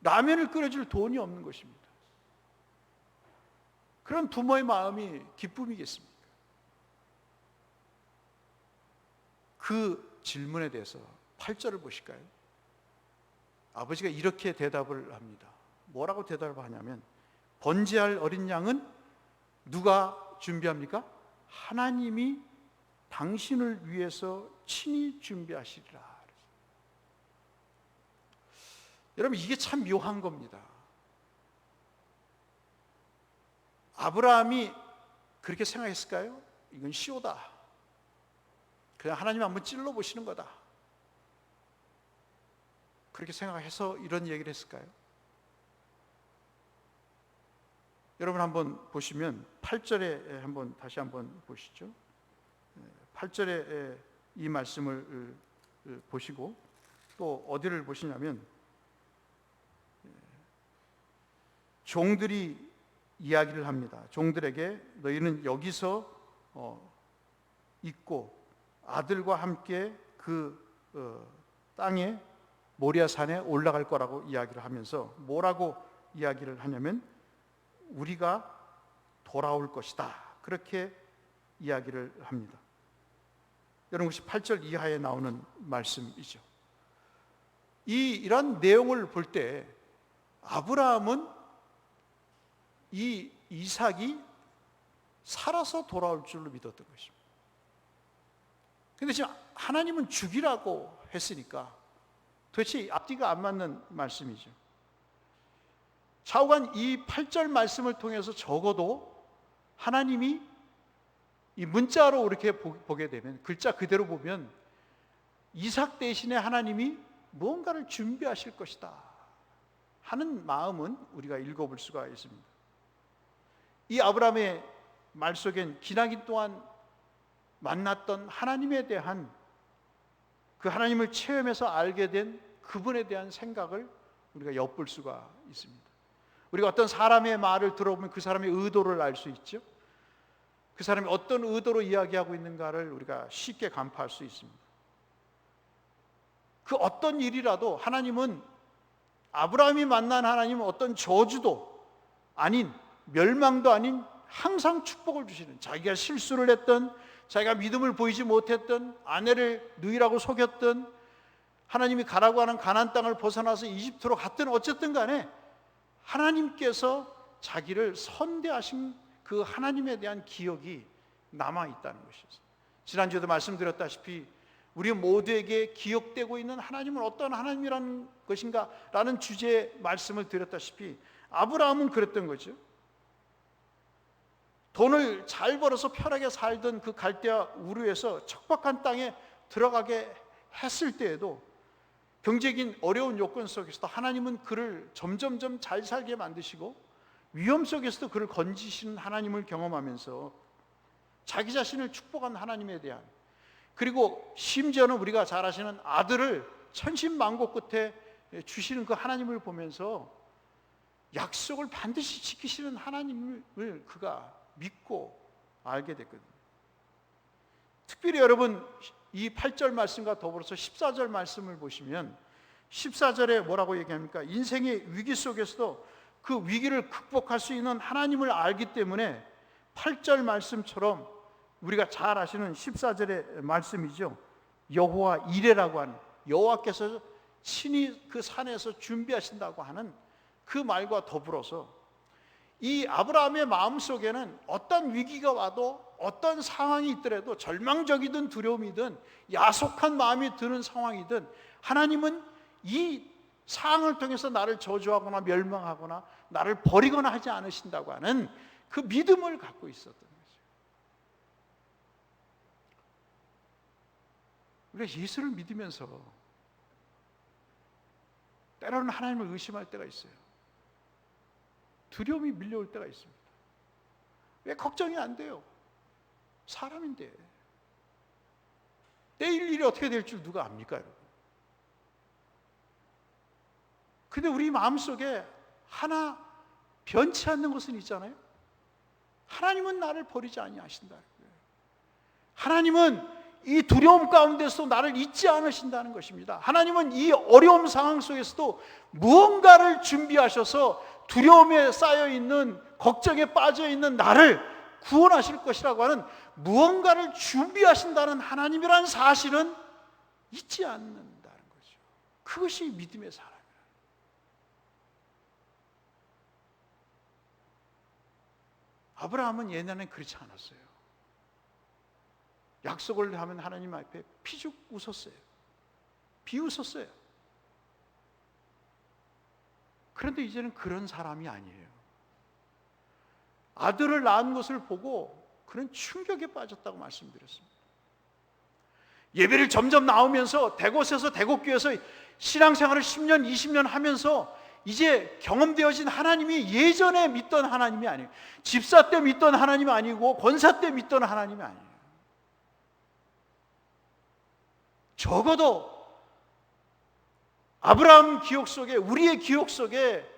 라면을 끓여줄 돈이 없는 것입니다. 그런 부모의 마음이 기쁨이겠습니까? 그 질문에 대해서 8절을 보실까요? 아버지가 이렇게 대답을 합니다. 뭐라고 대답을 하냐면, 번제할 어린 양은 누가 준비합니까? 하나님이 당신을 위해서 친히 준비하시리라. 여러분, 이게 참 묘한 겁니다. 아브라함이 그렇게 생각했을까요? 이건 시오다. 그냥 하나님 한번 찔러보시는 거다. 그렇게 생각해서 이런 얘기를 했을까요? 여러분 한번 보시면 8절에 다시 한번 보시죠. 8절에 이 말씀을 보시고 또 어디를 보시냐면, 종들이 이야기를 합니다. 종들에게 너희는 여기서 있고 아들과 함께 그 땅에 모리아 산에 올라갈 거라고 이야기를 하면서 뭐라고 이야기를 하냐면, 우리가 돌아올 것이다. 그렇게 이야기를 합니다. 여러분, 혹시 8절 이하에 나오는 말씀이죠. 이런 내용을 볼 때 아브라함은 이 이삭이 살아서 돌아올 줄로 믿었던 것입니다. 그런데 지금 하나님은 죽이라고 했으니까 도대체 앞뒤가 안 맞는 말씀이죠. 좌우간 이 8절 말씀을 통해서 적어도 하나님이 이 문자로 이렇게 보게 되면, 글자 그대로 보면 이삭 대신에 하나님이 무언가를 준비하실 것이다 하는 마음은 우리가 읽어볼 수가 있습니다. 이 아브라함의 말 속엔 기나긴 동안 만났던 하나님에 대한, 그 하나님을 체험해서 알게 된 그분에 대한 생각을 우리가 엿볼 수가 있습니다. 우리가 어떤 사람의 말을 들어보면 그 사람의 의도를 알 수 있죠. 그 사람이 어떤 의도로 이야기하고 있는가를 우리가 쉽게 간파할 수 있습니다. 그 어떤 일이라도 하나님은, 아브라함이 만난 하나님은 어떤 저주도 아닌, 멸망도 아닌 항상 축복을 주시는, 자기가 실수를 했던, 자기가 믿음을 보이지 못했던, 아내를 누이라고 속였던, 하나님이 가라고 하는 가나안 땅을 벗어나서 이집트로 갔든 어쨌든 간에 하나님께서 자기를 선대하신 그 하나님에 대한 기억이 남아있다는 것이죠. 지난주에도 말씀드렸다시피 우리 모두에게 기억되고 있는 하나님은 어떤 하나님이라는 것인가 라는 주제의 말씀을 드렸다시피 아브라함은 그랬던 거죠. 돈을 잘 벌어서 편하게 살던 그 갈대아 우르에서 척박한 땅에 들어가게 했을 때에도 경제적인 어려운 요건 속에서도 하나님은 그를 점점점 잘 살게 만드시고 위험 속에서도 그를 건지시는 하나님을 경험하면서 자기 자신을 축복한 하나님에 대한, 그리고 심지어는 우리가 잘 아시는 아들을 천신만고 끝에 주시는 그 하나님을 보면서 약속을 반드시 지키시는 하나님을 그가 믿고 알게 됐거든요. 특별히 여러분 이 8절 말씀과 더불어서 14절 말씀을 보시면 14절에 뭐라고 얘기합니까? 인생의 위기 속에서도 그 위기를 극복할 수 있는 하나님을 알기 때문에 8절 말씀처럼 우리가 잘 아시는 14절의 말씀이죠. 여호와 이레라고 하는, 여호와께서 친히 그 산에서 준비하신다고 하는 그 말과 더불어서 이 아브라함의 마음속에는 어떤 위기가 와도, 어떤 상황이 있더라도, 절망적이든 두려움이든 야속한 마음이 드는 상황이든 하나님은 이 상황을 통해서 나를 저주하거나 멸망하거나 나를 버리거나 하지 않으신다고 하는 그 믿음을 갖고 있었던 거죠. 우리가 예수를 믿으면서 때로는 하나님을 의심할 때가 있어요. 두려움이 밀려올 때가 있습니다. 왜 걱정이 안 돼요? 사람인데. 내일 일이 어떻게 될 줄 누가 압니까, 여러분? 근데 우리 마음속에 하나 변치 않는 것은 있잖아요. 하나님은 나를 버리지 아니하신다. 하나님은 이 두려움 가운데서 나를 잊지 않으신다는 것입니다. 하나님은 이 어려움 상황 속에서도 무언가를 준비하셔서 두려움에 쌓여있는, 걱정에 빠져있는 나를 구원하실 것이라고 하는 무언가를 준비하신다는 하나님이라는 사실은 잊지 않는다는 거죠. 그것이 믿음의 사람이에요. 아브라함은 옛날에는 그렇지 않았어요. 약속을 하면 하나님 앞에 피죽 웃었어요. 비웃었어요. 그런데 이제는 그런 사람이 아니에요. 아들을 낳은 것을 보고 그런 충격에 빠졌다고 말씀드렸습니다. 예배를 점점 나오면서 대곳에서 대곳교회에서 신앙생활을 10년, 20년 하면서 이제 경험되어진 하나님이 예전에 믿던 하나님이 아니에요. 집사 때 믿던 하나님이 아니고 권사 때 믿던 하나님이 아니에요. 적어도 아브라함 기억 속에, 우리의 기억 속에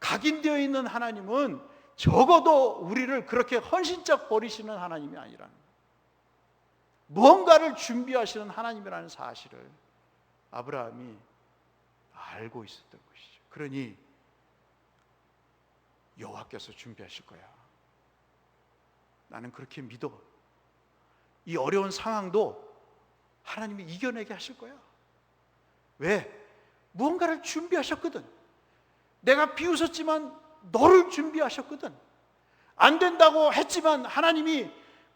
각인되어 있는 하나님은 적어도 우리를 그렇게 헌신적 버리시는 하나님이 아니라는 거예요. 무언가를 준비하시는 하나님이라는 사실을 아브라함이 알고 있었던 것이죠. 그러니 여호와께서 준비하실 거야. 나는 그렇게 믿어. 이 어려운 상황도 하나님이 이겨내게 하실 거야. 왜? 무언가를 준비하셨거든. 내가 비웃었지만 너를 준비하셨거든. 안 된다고 했지만 하나님이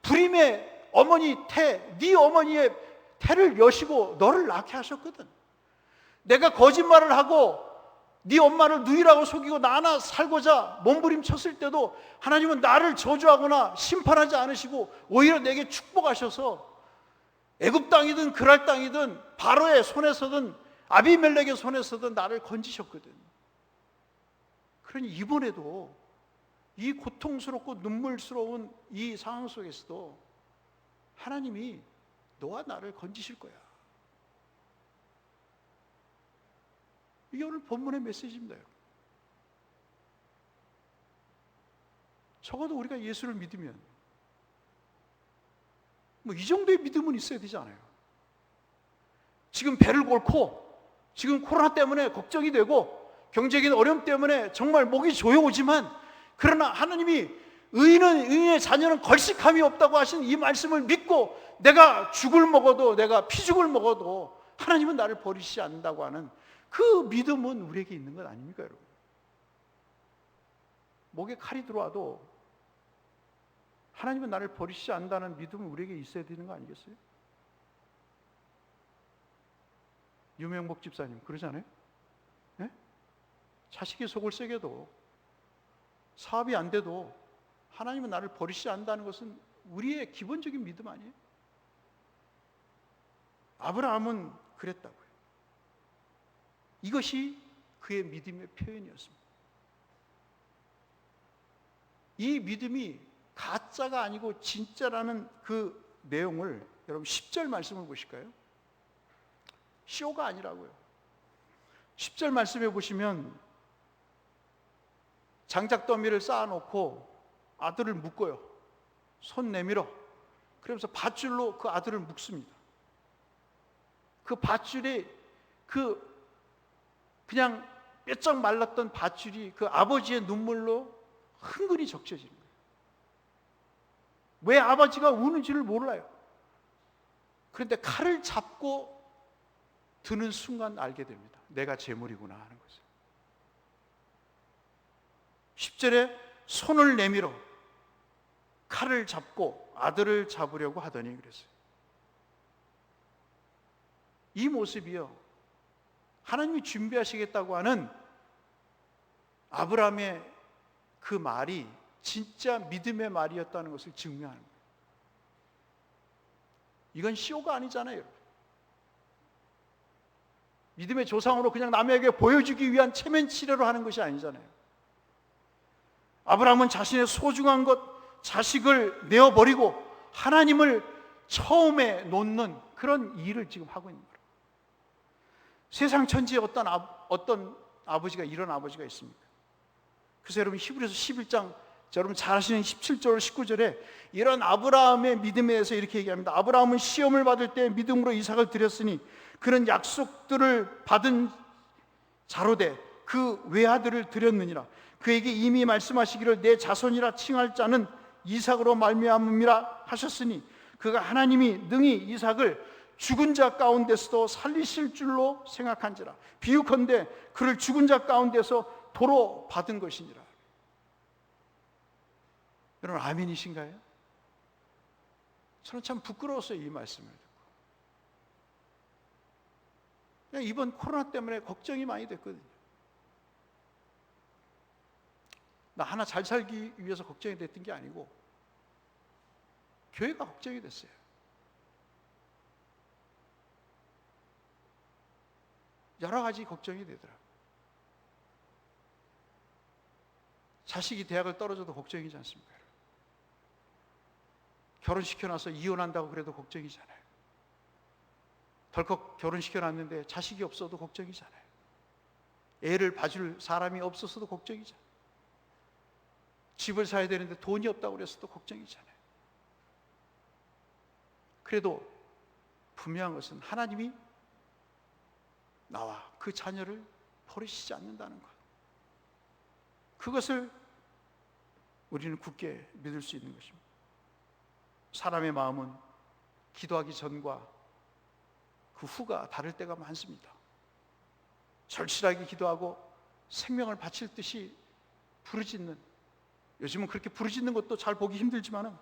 불임의 어머니 태, 네 어머니의 태를 여시고 너를 낳게 하셨거든. 내가 거짓말을 하고 네 엄마를 누이라고 속이고 나 하나 살고자 몸부림쳤을 때도 하나님은 나를 저주하거나 심판하지 않으시고 오히려 내게 축복하셔서 애굽 땅이든 그랄 땅이든 바로의 손에서든 아비멜렉의 손에서든 나를 건지셨거든. 그러니 이번에도 이 고통스럽고 눈물스러운 이 상황 속에서도 하나님이 너와 나를 건지실 거야. 이게 오늘 본문의 메시지입니다. 적어도 우리가 예수를 믿으면 뭐 이 정도의 믿음은 있어야 되지 않아요? 지금 배를 곪고 지금 코로나 때문에 걱정이 되고 경제적인 어려움 때문에 정말 목이 조여오지만, 그러나 하나님이 의인의 자녀는 걸식함이 없다고 하신 이 말씀을 믿고 내가 죽을 먹어도, 내가 피죽을 먹어도 하나님은 나를 버리시지 않는다고 하는 그 믿음은 우리에게 있는 것 아닙니까, 여러분? 목에 칼이 들어와도 하나님은 나를 버리시지 않는다는 믿음은 우리에게 있어야 되는 거 아니겠어요? 유명복 집사님 그러잖아요. 네? 자식이 속을 새겨도, 사업이 안 돼도 하나님은 나를 버리시지 않는다는 것은 우리의 기본적인 믿음 아니에요? 아브라함은 그랬다고요. 이것이 그의 믿음의 표현이었습니다. 이 믿음이 가짜가 아니고 진짜라는 그 내용을 여러분 10절 말씀을 보실까요? 쇼가 아니라고요. 10절 말씀에 보시면 장작더미를 쌓아놓고 아들을 묶어요. 손 내밀어. 그러면서 밧줄로 그 아들을 묶습니다. 그 밧줄이 그냥 뼈쩍 말랐던 밧줄이 그 아버지의 눈물로 흥건히 적셔지는 거예요. 왜 아버지가 우는지를 몰라요. 그런데 칼을 잡고 드는 순간 알게 됩니다. 내가 제물이구나 하는 거죠. 10절에 손을 내밀어 칼을 잡고 아들을 잡으려고 하더니 그랬어요. 이 모습이요, 하나님이 준비하시겠다고 하는 아브라함의 그 말이 진짜 믿음의 말이었다는 것을 증명하는 거예요. 이건 쇼가 아니잖아요, 여러분. 믿음의 조상으로 그냥 남에게 보여주기 위한 체면 치레로 하는 것이 아니잖아요. 아브라함은 자신의 소중한 것, 자식을 내어버리고 하나님을 처음에 놓는 그런 일을 지금 하고 있는 거예요. 세상 천지에 어떤 아버지가 이런 아버지가 있습니까? 그래서 여러분 히브리서 11장 자, 여러분 잘 아시는 17절 19절에 이런 아브라함의 믿음에 대해서 이렇게 얘기합니다. 아브라함은 시험을 받을 때 믿음으로 이삭을 드렸으니 그는 약속들을 받은 자로되 그 외아들을 드렸느니라. 그에게 이미 말씀하시기를 내 자손이라 칭할 자는 이삭으로 말미암음이라 하셨으니 그가 하나님이 능히 이삭을 죽은 자 가운데서도 살리실 줄로 생각한지라. 비유컨대 그를 죽은 자 가운데서 도로 받은 것이니라. 여러분 아멘이신가요? 저는 참 부끄러웠어요, 이 말씀을 듣고. 이번 코로나 때문에 걱정이 많이 됐거든요. 나 하나 잘 살기 위해서 걱정이 됐던 게 아니고 교회가 걱정이 됐어요. 여러 가지 걱정이 되더라고요. 자식이 대학을 떨어져도 걱정이지 않습니까? 결혼시켜놔서 이혼한다고 그래도 걱정이잖아요. 덜컥 결혼시켜놨는데 자식이 없어도 걱정이잖아요. 애를 봐줄 사람이 없어서도 걱정이잖아요. 집을 사야 되는데 돈이 없다고 그래서도 걱정이잖아요. 그래도 분명한 것은 하나님이 나와 그 자녀를 버리시지 않는다는 것, 그것을 우리는 굳게 믿을 수 있는 것입니다. 사람의 마음은 기도하기 전과 그 후가 다를 때가 많습니다. 절실하게 기도하고 생명을 바칠 듯이 부르짖는, 요즘은 그렇게 부르짖는 것도 잘 보기 힘들지만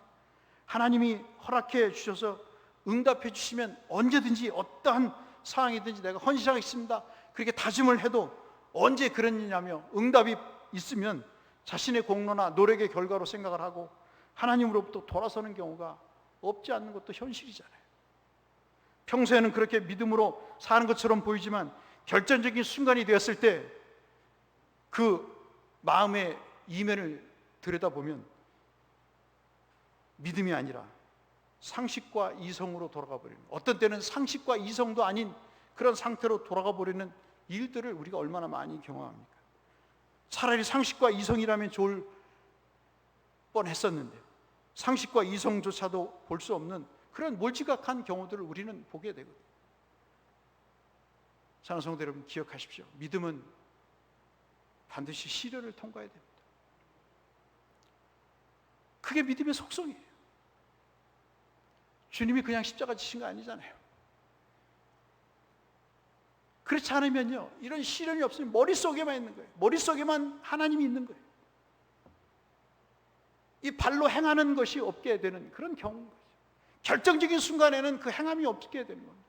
하나님이 허락해 주셔서 응답해 주시면 언제든지 어떠한 상황이든지 내가 헌신하겠습니다, 그렇게 다짐을 해도 언제 그랬냐며 응답이 있으면 자신의 공로나 노력의 결과로 생각을 하고 하나님으로부터 돌아서는 경우가 없지 않는 것도 현실이잖아요. 평소에는 그렇게 믿음으로 사는 것처럼 보이지만 결정적인 순간이 되었을 때 그 마음의 이면을 들여다보면 믿음이 아니라 상식과 이성으로 돌아가 버리는, 어떤 때는 상식과 이성도 아닌 그런 상태로 돌아가 버리는 일들을 우리가 얼마나 많이 경험합니까? 차라리 상식과 이성이라면 좋을 뻔했었는데 상식과 이성조차도 볼 수 없는 그런 몰지각한 경우들을 우리는 보게 되거든요. 사랑하는 성도 여러분, 기억하십시오. 믿음은 반드시 시련을 통과해야 됩니다. 그게 믿음의 속성이에요. 주님이 그냥 십자가 지신 거 아니잖아요. 그렇지 않으면요, 이런 시련이 없으면 머릿속에만 있는 거예요. 머릿속에만 하나님이 있는 거예요. 이 발로 행하는 것이 없게 되는 그런 경우인 거죠. 결정적인 순간에는 그 행함이 없게 되는 겁니다.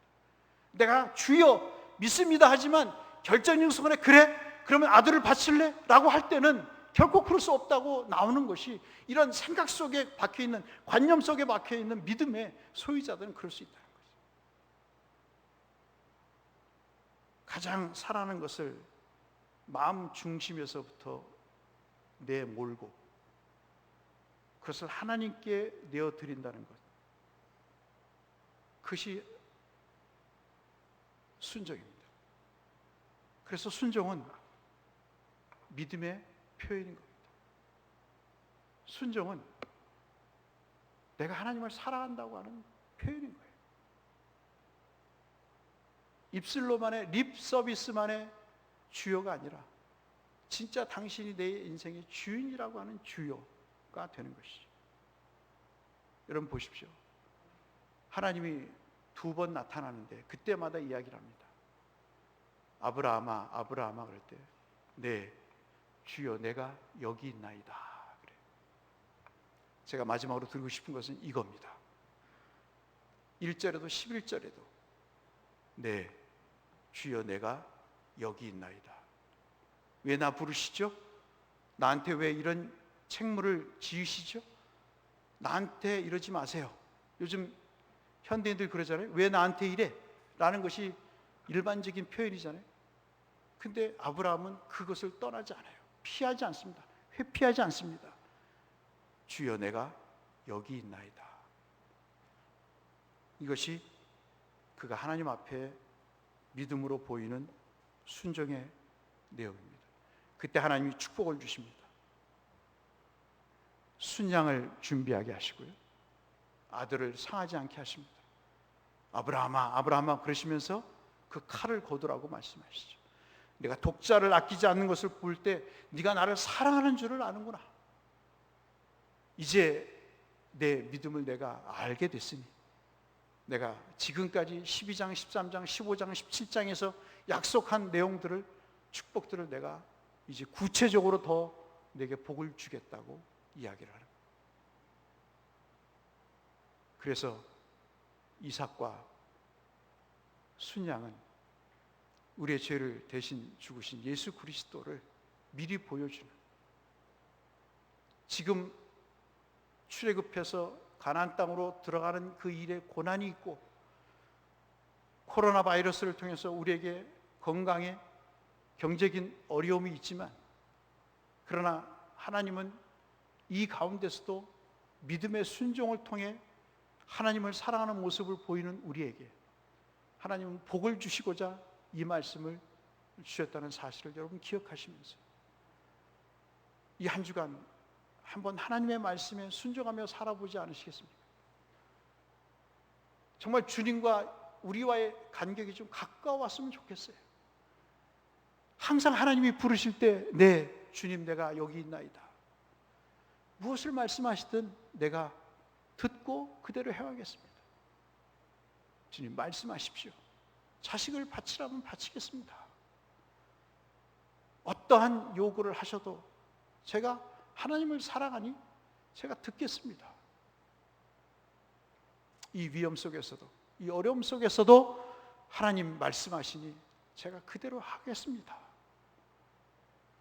내가 주여 믿습니다 하지만 결정적인 순간에 그래? 그러면 아들을 바칠래? 라고 할 때는 결코 그럴 수 없다고 나오는 것이, 이런 생각 속에 박혀있는, 관념 속에 박혀있는 믿음의 소유자들은 그럴 수 있다는 거죠. 가장 사랑하는 것을 마음 중심에서부터 내몰고 그것을 하나님께 내어드린다는 것, 그것이 순종입니다. 그래서 순종은 믿음의 표현인 겁니다. 순종은 내가 하나님을 사랑한다고 하는 표현인 거예요. 입술로만의 립 서비스만의 주요가 아니라 진짜 당신이 내 인생의 주인이라고 하는 주요가 되는 것이죠. 여러분 보십시오. 하나님이 2번 나타나는데 그때마다 이야기를 합니다. 아브라함아, 아브라함아 그럴 때 네 주여 내가 여기 있나이다 그래요. 제가 마지막으로 드리고 싶은 것은 이겁니다. 1절에도 11절에도 네 주여 내가 여기 있나이다. 왜 나 부르시죠? 나한테 왜 이런 책무를 지으시죠? 나한테 이러지 마세요. 요즘 현대인들 그러잖아요. 왜 나한테 이래? 라는 것이 일반적인 표현이잖아요. 근데 아브라함은 그것을 떠나지 않아요. 피하지 않습니다. 회피하지 않습니다. 주여 내가 여기 있나이다. 이것이 그가 하나님 앞에 믿음으로 보이는 순종의 내용입니다. 그때 하나님이 축복을 주십니다. 순양을 준비하게 하시고요, 아들을 상하지 않게 하십니다. 아브라함아, 아브라함아 그러시면서 그 칼을 거두라고 말씀하시죠. 내가 독자를 아끼지 않는 것을 볼 때 네가 나를 사랑하는 줄을 아는구나. 이제 내 믿음을 내가 알게 됐으니 내가 지금까지 12장, 13장, 15장, 17장에서 약속한 내용들을, 축복들을 내가 이제 구체적으로 더 내게 복을 주겠다고 이야기를 하는 거예요. 그래서 이삭과 순양은 우리의 죄를 대신 죽으신 예수 그리스도를 미리 보여주는, 지금 출애굽해서 가나안 땅으로 들어가는 그 일에 고난이 있고 코로나 바이러스를 통해서 우리에게 건강에 경제적인 어려움이 있지만, 그러나 하나님은 이 가운데서도 믿음의 순종을 통해 하나님을 사랑하는 모습을 보이는 우리에게 하나님은 복을 주시고자 이 말씀을 주셨다는 사실을 여러분 기억하시면서 이 한 주간 한번 하나님의 말씀에 순종하며 살아보지 않으시겠습니까? 정말 주님과 우리와의 간격이 좀 가까웠으면 좋겠어요. 항상 하나님이 부르실 때 네 주님 내가 여기 있나이다, 무엇을 말씀하시든 내가 듣고 그대로 행하겠습니다. 주님 말씀하십시오. 자식을 바치라면 바치겠습니다. 어떠한 요구를 하셔도 제가 하나님을 사랑하니 제가 듣겠습니다. 이 위험 속에서도, 이 어려움 속에서도 하나님 말씀하시니 제가 그대로 하겠습니다.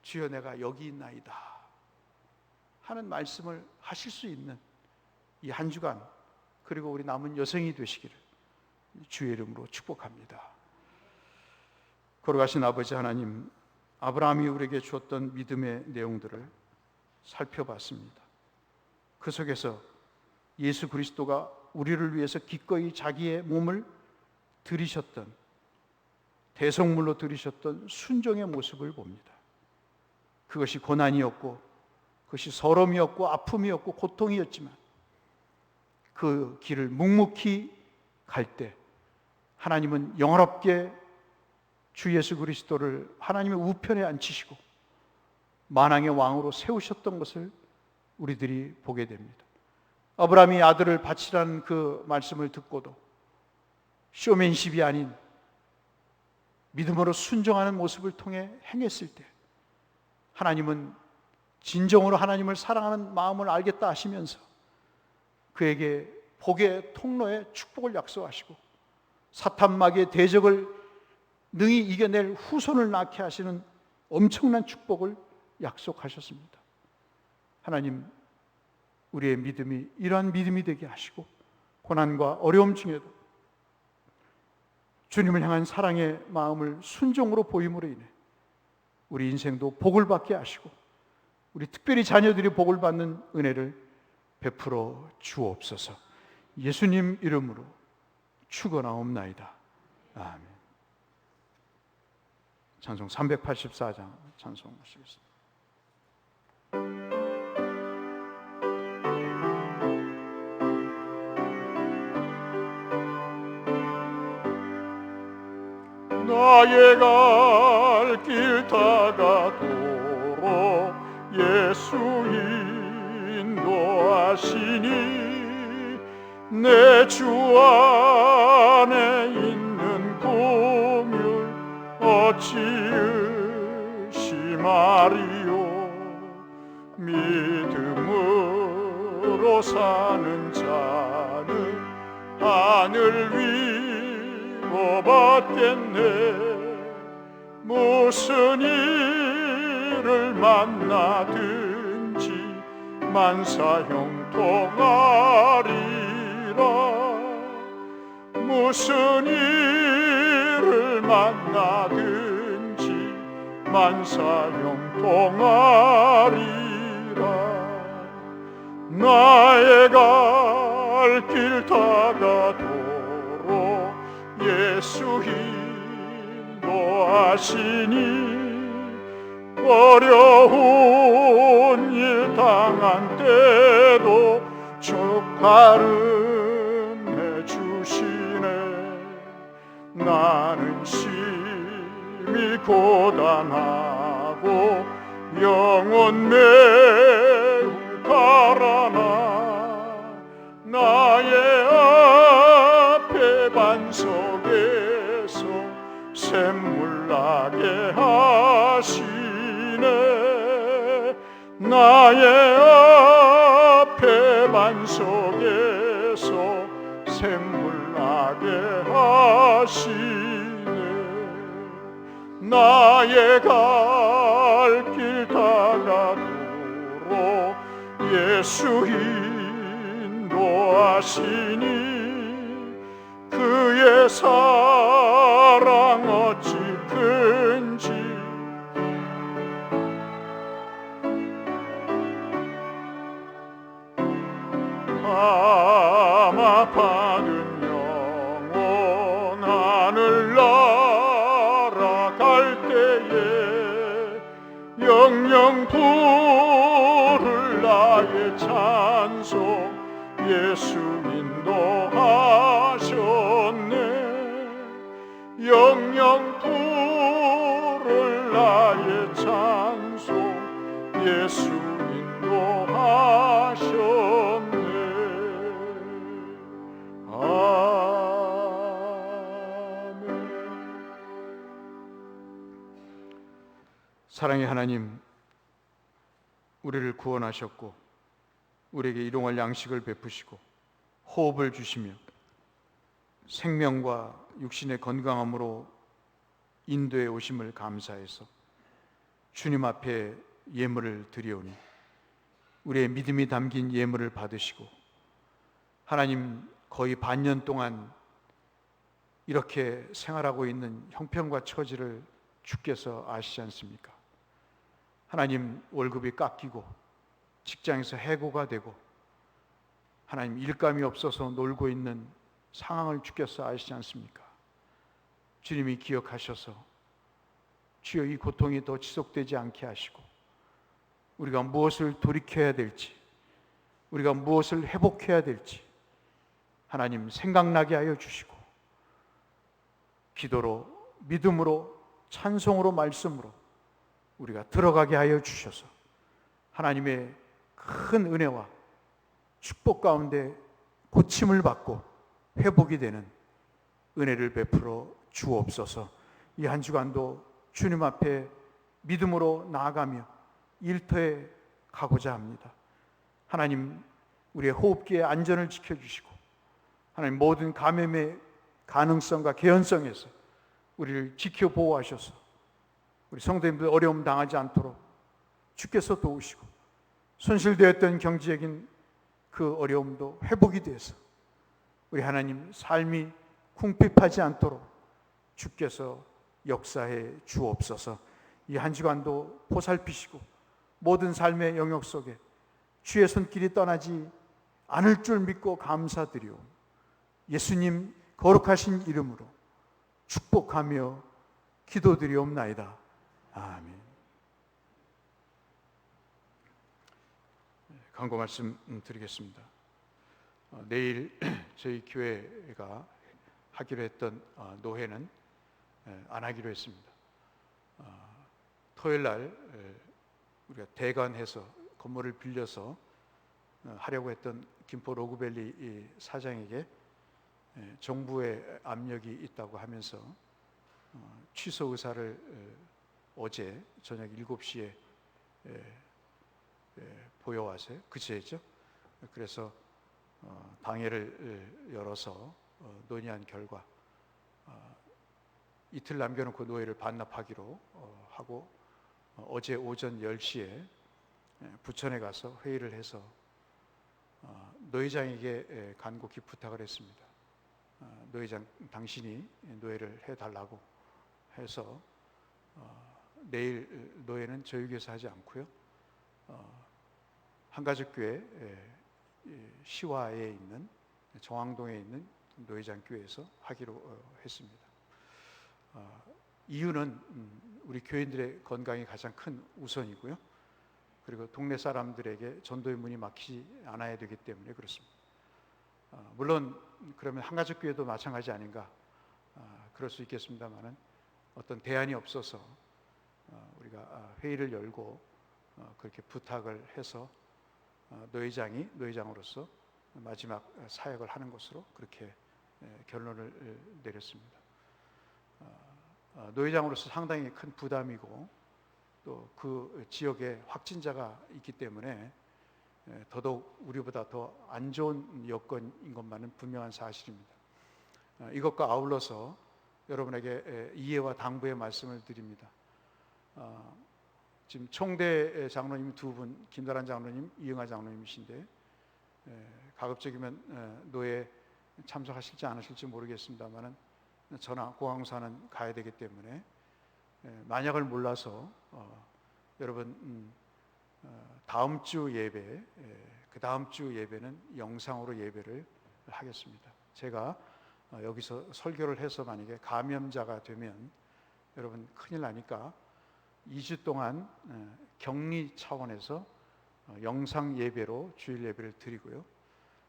주여 내가 여기 있나이다 하는 말씀을 하실 수 있는 이 한 주간, 그리고 우리 남은 여생이 되시기를 주의 이름으로 축복합니다. 걸어가신 아버지 하나님, 아브라함이 우리에게 주었던 믿음의 내용들을 살펴봤습니다. 그 속에서 예수 그리스도가 우리를 위해서 기꺼이 자기의 몸을 들이셨던, 대속물로 들이셨던 순종의 모습을 봅니다. 그것이 고난이었고, 그것이 서러움이었고, 아픔이었고, 고통이었지만 그 길을 묵묵히 갈 때 하나님은 영원롭게 주 예수 그리스도를 하나님의 우편에 앉히시고 만왕의 왕으로 세우셨던 것을 우리들이 보게 됩니다. 아브라함이 아들을 바치라는 그 말씀을 듣고도 쇼맨십이 아닌 믿음으로 순종하는 모습을 통해 행했을 때 하나님은 진정으로 하나님을 사랑하는 마음을 알겠다 하시면서 그에게 복의 통로에 축복을 약속하시고 사탄 마귀의 대적을 능히 이겨낼 후손을 낳게 하시는 엄청난 축복을 약속하셨습니다. 하나님, 우리의 믿음이 이러한 믿음이 되게 하시고 고난과 어려움 중에도 주님을 향한 사랑의 마음을 순종으로 보임으로 인해 우리 인생도 복을 받게 하시고 우리 특별히 자녀들이 복을 받는 은혜를 베풀어 주옵소서. 예수님 이름으로 축원하옵나이다. 아멘. 찬송 384장 찬송하시겠습니다. 나의 갈 길 다가도록 예수 인도하시니 내 주 안에 있는 긍휼 어찌 의심하리요. 믿음으로 사는 자는 하늘 위로 받겠네. 무슨 일을 만나든지 만사형통하리라. 무슨 일을 만나든지 만사형통하리라. 나의 갈 길 다가도록 예수 인도하시니 어려움 좋은 일 당한 때도 축하를 해주시네. 나는 심히 고단하고 영혼 매우 가라나 나의 앞에 반석에서 샘물 나게 하시네. 나의 앞에 반석에서 샘물 나게 하시네. 나의 갈 길 다가도록 예수 인도하시니 그의 사랑 어찌 큰지 감화받은 영혼 하늘 날아갈 때에 영영 부를 나의 찬송 예수 인도하셨네. 영영 부를 나의 찬송 예수 인도하셨네. 사랑의 하나님, 우리를 구원하셨고 우리에게 일용할 양식을 베푸시고 호흡을 주시며 생명과 육신의 건강함으로 인도해 오심을 감사해서 주님 앞에 예물을 드리오니 우리의 믿음이 담긴 예물을 받으시고, 하나님 거의 반년 동안 이렇게 생활하고 있는 형편과 처지를 주께서 아시지 않습니까? 하나님 월급이 깎이고 직장에서 해고가 되고 하나님 일감이 없어서 놀고 있는 상황을 주께서 아시지 않습니까? 주님이 기억하셔서 주여 이 고통이 더 지속되지 않게 하시고 우리가 무엇을 돌이켜야 될지, 우리가 무엇을 회복해야 될지 하나님 생각나게 하여 주시고 기도로, 믿음으로, 찬송으로, 말씀으로 우리가 들어가게 하여 주셔서 하나님의 큰 은혜와 축복 가운데 고침을 받고 회복이 되는 은혜를 베풀어 주옵소서. 이 한 주간도 주님 앞에 믿음으로 나아가며 일터에 가고자 합니다. 하나님 우리의 호흡기의 안전을 지켜주시고 하나님 모든 감염의 가능성과 개연성에서 우리를 지켜 보호하셔서 우리 성도님들 어려움 당하지 않도록 주께서 도우시고 손실되었던 경제적인 그 어려움도 회복이 돼서 우리 하나님 삶이 궁핍하지 않도록 주께서 역사해 주옵소서. 이 한 주간도 보살피시고 모든 삶의 영역 속에 주의 손길이 떠나지 않을 줄 믿고 감사드리오 예수님 거룩하신 이름으로 축복하며 기도드리옵나이다. 아멘. 광고 말씀 드리겠습니다. 내일 저희 교회가 하기로 했던 노회는 안 하기로 했습니다. 토요일 날 우리가 대관해서 건물을 빌려서 하려고 했던 김포 로그밸리 사장에게 정부의 압력이 있다고 하면서 취소 의사를 어제 저녁 7시에 보여와서요. 그제죠. 그래서 당회를 열어서 논의한 결과 이틀 남겨놓고 노예를 반납하기로 하고 어제 오전 10시에 부천에 가서 회의를 해서 노회장에게 간곡히 부탁을 했습니다. 노회장 당신이 노예를 해달라고 해서 내일 노예는 저희 교회에서 하지 않고요. 한가족교회 시화에 있는 정왕동에 있는 노회장 교회에서 하기로 했습니다. 이유는 우리 교인들의 건강이 가장 큰 우선이고요. 그리고 동네 사람들에게 전도의 문이 막히지 않아야 되기 때문에 그렇습니다. 물론 그러면 한가족 교회도 마찬가지 아닌가, 그럴 수 있겠습니다만은 어떤 대안이 없어서 우리가 회의를 열고 그렇게 부탁을 해서 노회장이 노회장으로서 마지막 사역을 하는 것으로 그렇게 결론을 내렸습니다. 노회장으로서 상당히 큰 부담이고 또 그 지역에 확진자가 있기 때문에 더더욱 우리보다 더 안 좋은 여건인 것만은 분명한 사실입니다. 이것과 아울러서 여러분에게 이해와 당부의 말씀을 드립니다. 지금 총대 장로님 두 분, 김다란 장로님, 이영하 장로님이신데 가급적이면 노예 참석하실지 않으실지 모르겠습니다만은 저나 고강사는 가야 되기 때문에 만약을 몰라서 여러분 다음 주 예배, 그 다음 주 예배는 영상으로 예배를 하겠습니다. 제가 여기서 설교를 해서 만약에 감염자가 되면 여러분 큰일 나니까 2주 동안 격리 차원에서 영상 예배로 주일 예배를 드리고요.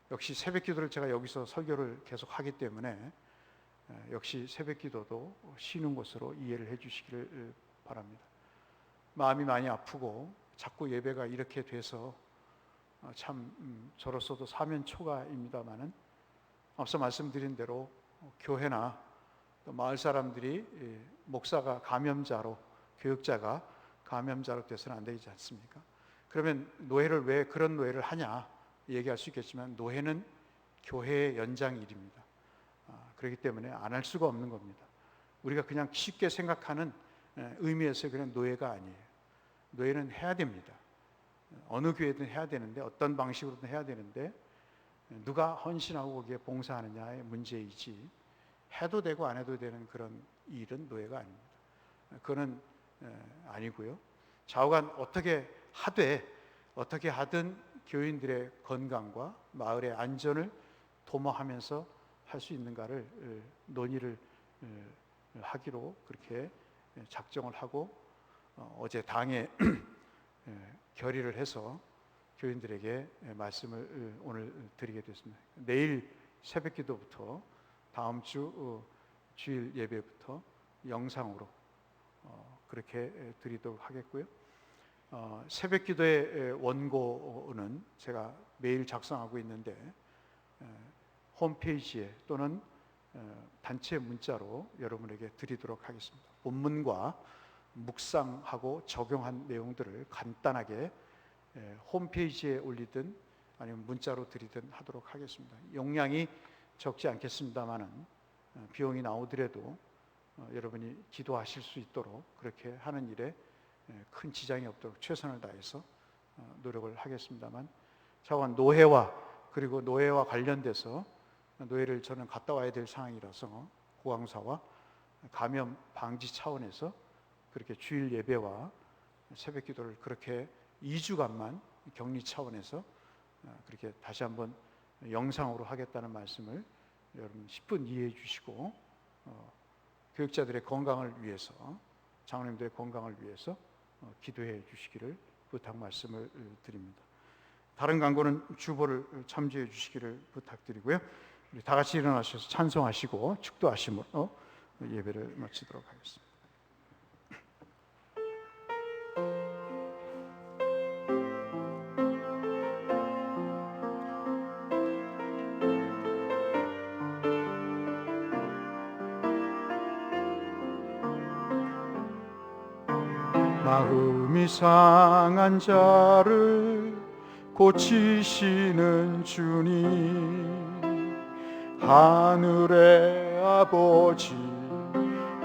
역시 새벽 기도를 제가 여기서 설교를 계속 하기 때문에 역시 새벽 기도도 쉬는 것으로 이해를 해 주시기를 바랍니다. 마음이 많이 아프고 자꾸 예배가 이렇게 돼서 참 저로서도 사면초가입니다마는 앞서 말씀드린 대로 교회나 또 마을 사람들이 목사가 감염자로, 교육자가 감염자로 돼서는 안 되지 않습니까? 그러면 노예를 왜 그런 노예를 하냐 얘기할 수 있겠지만 노예는 교회의 연장일입니다. 그렇기 때문에 안 할 수가 없는 겁니다. 우리가 그냥 쉽게 생각하는 의미에서 그냥 노예가 아니에요. 노예는 해야 됩니다. 어느 교회든 해야 되는데 어떤 방식으로든 해야 되는데 누가 헌신하고 거기에 봉사하느냐의 문제이지 해도 되고 안 해도 되는 그런 일은 노예가 아닙니다. 그거는 아니고요. 좌우간 어떻게 하든 교인들의 건강과 마을의 안전을 도모하면서 할 수 있는가를 논의를 하기로 그렇게 작정을 하고 어제 당에 결의를 해서 교인들에게 말씀을 오늘 드리게 됐습니다. 내일 새벽 기도부터 다음 주 주일 예배부터 영상으로 그렇게 드리도록 하겠고요. 새벽 기도의 원고는 제가 매일 작성하고 있는데 홈페이지에 또는 단체 문자로 여러분에게 드리도록 하겠습니다. 본문과 묵상하고 적용한 내용들을 간단하게 홈페이지에 올리든 아니면 문자로 드리든 하도록 하겠습니다. 용량이 적지 않겠습니다만은 비용이 나오더라도 여러분이 기도하실 수 있도록 그렇게 하는 일에 큰 지장이 없도록 최선을 다해서 노력을 하겠습니다만, 차관 노예와 그리고 노예와 관련돼서 노예를 저는 갔다 와야 될 상황이라서 고강사와 감염 방지 차원에서 그렇게 주일 예배와 새벽 기도를 그렇게 2주간만 격리 차원에서 그렇게 다시 한번 영상으로 하겠다는 말씀을 여러분 10분 이해해 주시고 교육자들의 건강을 위해서, 장로님들의 건강을 위해서 기도해 주시기를 부탁 말씀을 드립니다. 다른 광고는 주보를 참조해 주시기를 부탁드리고요. 우리 다 같이 일어나셔서 찬송하시고 축도하심으로 예배를 마치도록 하겠습니다. 마음이 상한 자를 고치시는 주님, 하늘의 아버지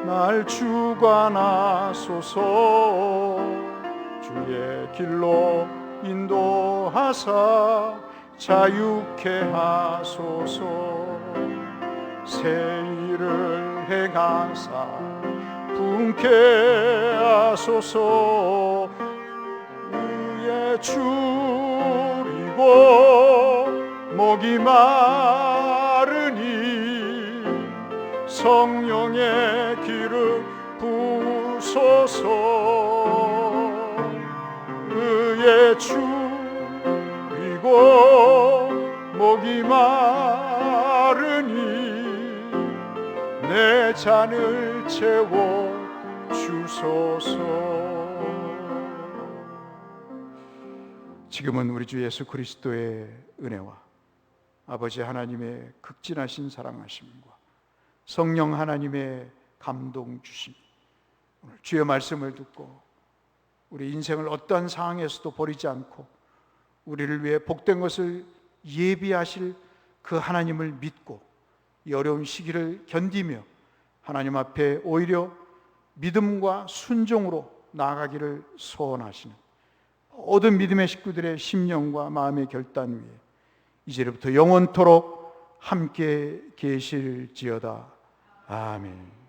날 주관하소서. 주의 길로 인도하사 자유케 하소서. 새 일을 행하사 분케 하소서. 의에 줄이고 목이 마르니 성령의 기름 부소서. 의에 내게 주이고 목이 마르니 내 잔을 채워 주소서. 지금은 우리 주 예수 그리스도의 은혜와 아버지 하나님의 극진하신 사랑하심과 성령 하나님의 감동 주심, 오늘 주의 말씀을 듣고 우리 인생을 어떠한 상황에서도 버리지 않고 우리를 위해 복된 것을 예비하실 그 하나님을 믿고 이 어려운 시기를 견디며 하나님 앞에 오히려 믿음과 순종으로 나아가기를 소원하시는 모든 믿음의 식구들의 심령과 마음의 결단 위에 이제부터 영원토록 함께 계실지어다. 아멘.